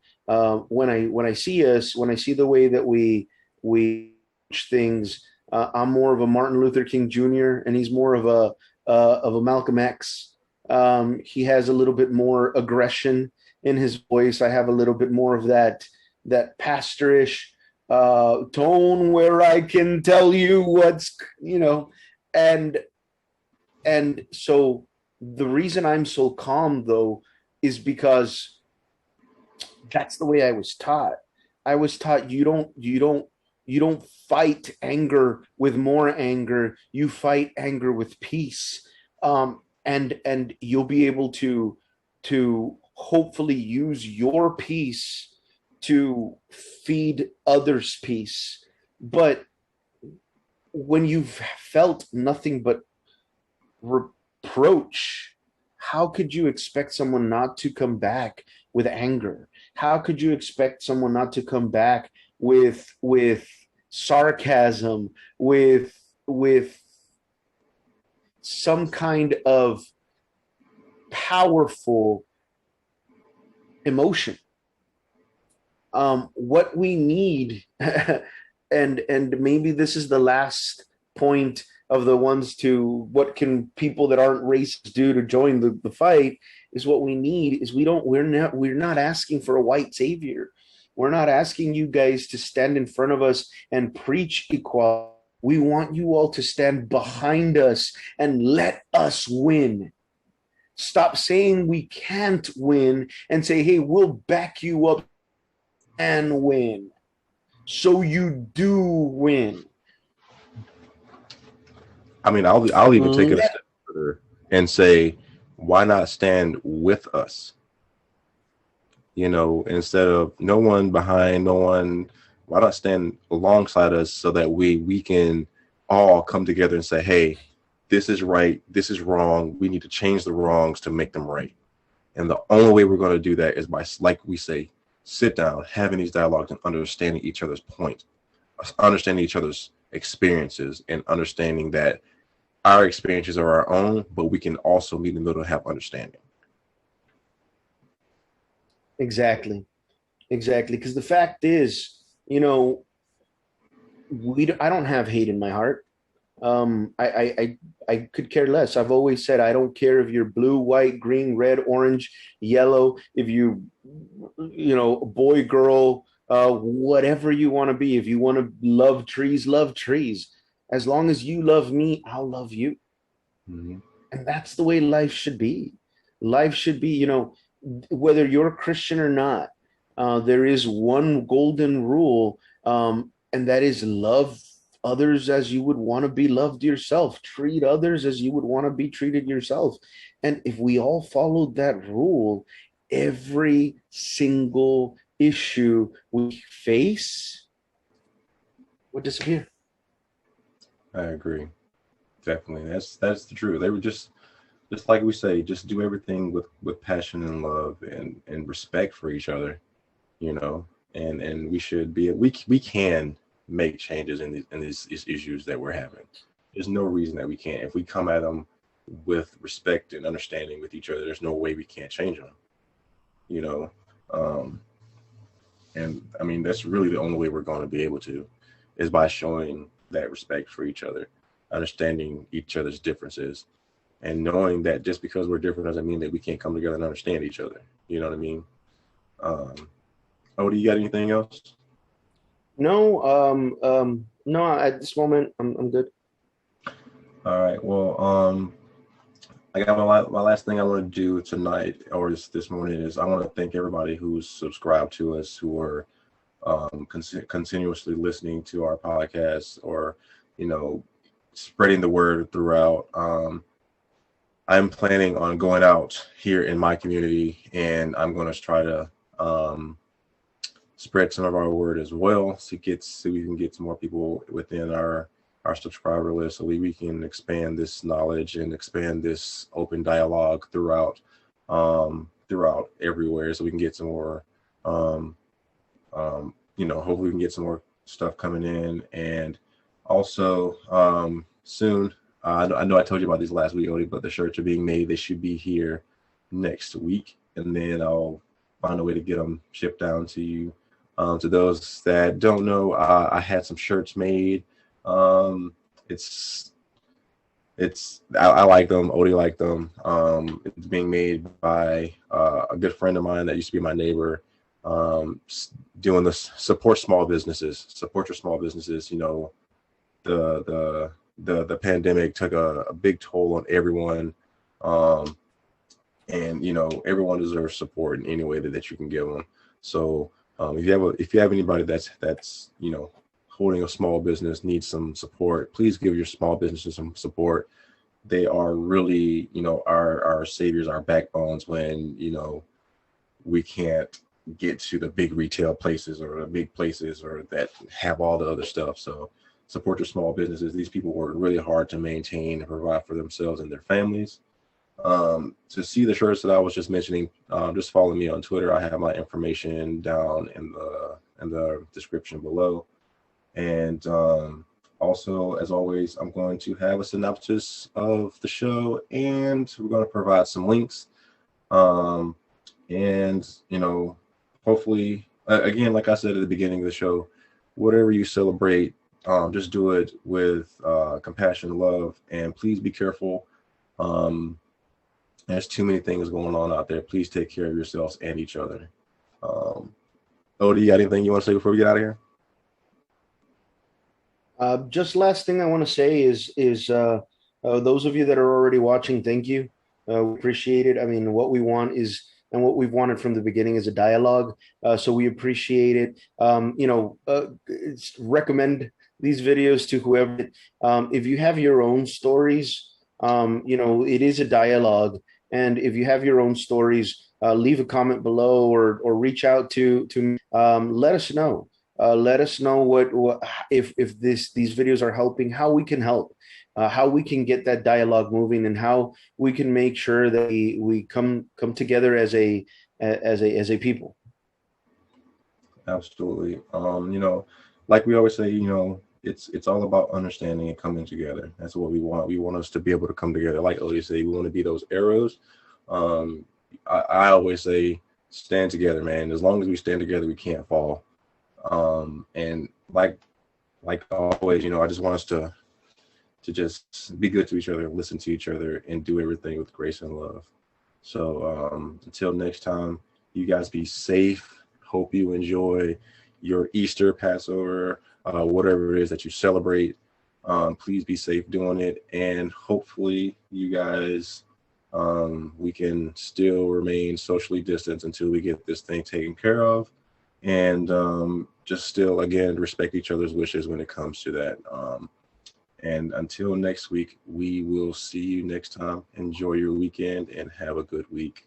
when I see us, when I see the way that we things, I'm more of a Martin Luther King Jr. and he's more of a Malcolm X. He has a little bit more aggression in his voice. I have a little bit more of that pastorish tone where I can tell you what's and so the reason I'm so calm though is because that's the way I was taught. I was taught you don't fight anger with more anger. You fight anger with peace. And you'll be able to hopefully use your peace to feed others' peace. But when you've felt nothing but reproach, how could you expect someone not to come back with anger? How could you expect someone not to come back with sarcasm, with some kind of powerful emotion? What we need, and maybe this is the last point of the ones to what can people that aren't racist do to join the fight, is what we need is we're not asking for a white savior. We're not asking you guys to stand in front of us and preach equality. We want you all to stand behind us and let us win. Stop saying we can't win and say, hey, we'll back you up and win. So you do win. I mean, I'll even take it a step further and say, why not stand with us? Instead of no one behind, no one, why not stand alongside us so that we can all come together and say, hey, this is right, this is wrong. We need to change the wrongs to make them right. And the only way we're going to do that is by, like we say, sit down, having these dialogues and understanding each other's point, understanding each other's experiences, and understanding that our experiences are our own, but we can also meet in the middle and have understanding. Exactly. Because the fact is, I don't have hate in my heart. I could care less. I've always said I don't care if you're blue, white, green, red, orange, yellow. If boy, girl, whatever you want to be. If you want to love trees, love trees. As long as you love me, I'll love you. Mm-hmm. And that's the way life should be. Life should be, whether you're a Christian or not, there is one golden rule, and that is love others as you would want to be loved yourself. Treat others as you would want to be treated yourself. And if we all followed that rule, every single issue we face would disappear. I agree. Definitely. That's the truth. They were just like we say, just do everything with passion and love and respect for each other, and we should be, we can make changes in these issues that we're having. There's no reason that we can't. If we come at them with respect and understanding with each other, there's no way we can't change them, and I mean, that's really the only way we're going to be able to, is by showing that respect for each other, understanding each other's differences, and knowing that just because we're different doesn't mean that we can't come together and understand each other. You know what I mean? Odie, you got anything else? No, no. At this moment, I'm good. All right. Well, I got my last thing I want to do tonight, or this morning, is I want to thank everybody who's subscribed to us, who are continuously listening to our podcast, or spreading the word throughout. I'm planning on going out here in my community, and I'm going to try to spread some of our word as well, so we can get some more people within our our subscriber list so we can expand this knowledge and expand this open dialogue throughout everywhere, so we can get some more hopefully we can get some more stuff coming in. And also soon, I know I told you about these last week, Odie, but the shirts are being made. They should be here next week, and then I'll find a way to get them shipped down to you. To those that don't know, I had some shirts made. I like them. Odie liked them. It's being made by a good friend of mine that used to be my neighbor. Doing this, support small businesses. Support your small businesses. You know, the pandemic took a big toll on everyone. And you know, everyone deserves support in any way that you can give them. So if you have anybody that's you know, holding a small business, needs some support, please give your small businesses some support. They are really, you know, our saviors, our backbones when, you know, we can't get to the big retail places or the big places or that have all the other stuff. So support your small businesses. These people work really hard to maintain and provide for themselves and their families. To see the shirts that I was just mentioning, just follow me on Twitter. I have my information down in the description below. And also, as always, I'm going to have a synopsis of the show, and we're going to provide some links. And you know, hopefully, again, like I said at the beginning of the show, whatever you celebrate, just do it with compassion, love, and please be careful. There's too many things going on out there. Please take care of yourselves and each other. Odie, you got anything you want to say before we get out of here? Just last thing I want to say is those of you that are already watching, thank you. We appreciate it. I mean, what we want is, and what we've wanted from the beginning is a dialogue. So we appreciate it. Recommend these videos to whoever. If you have your own stories, it is a dialogue. And if you have your own stories, leave a comment below or reach out to me. Let us know. Let us know what if these videos are helping, how we can help, how we can get that dialogue moving, and how we can make sure that we come together as a people. Absolutely. Like we always say, it's all about understanding and coming together. That's what we want. We want us to be able to come together. Like Odie said, we want to be those arrows. I always say, stand together, man. As long as we stand together, we can't fall. And like always, I just want us to just be good to each other, listen to each other, and do everything with grace and love. So until next time, you guys be safe. Hope you enjoy your Easter, Passover, whatever it is that you celebrate. Please be safe doing it, and hopefully you guys, we can still remain socially distanced until we get this thing taken care of. And just still, again, respect each other's wishes when it comes to that. And until next week, we will see you next time. Enjoy your weekend and have a good week.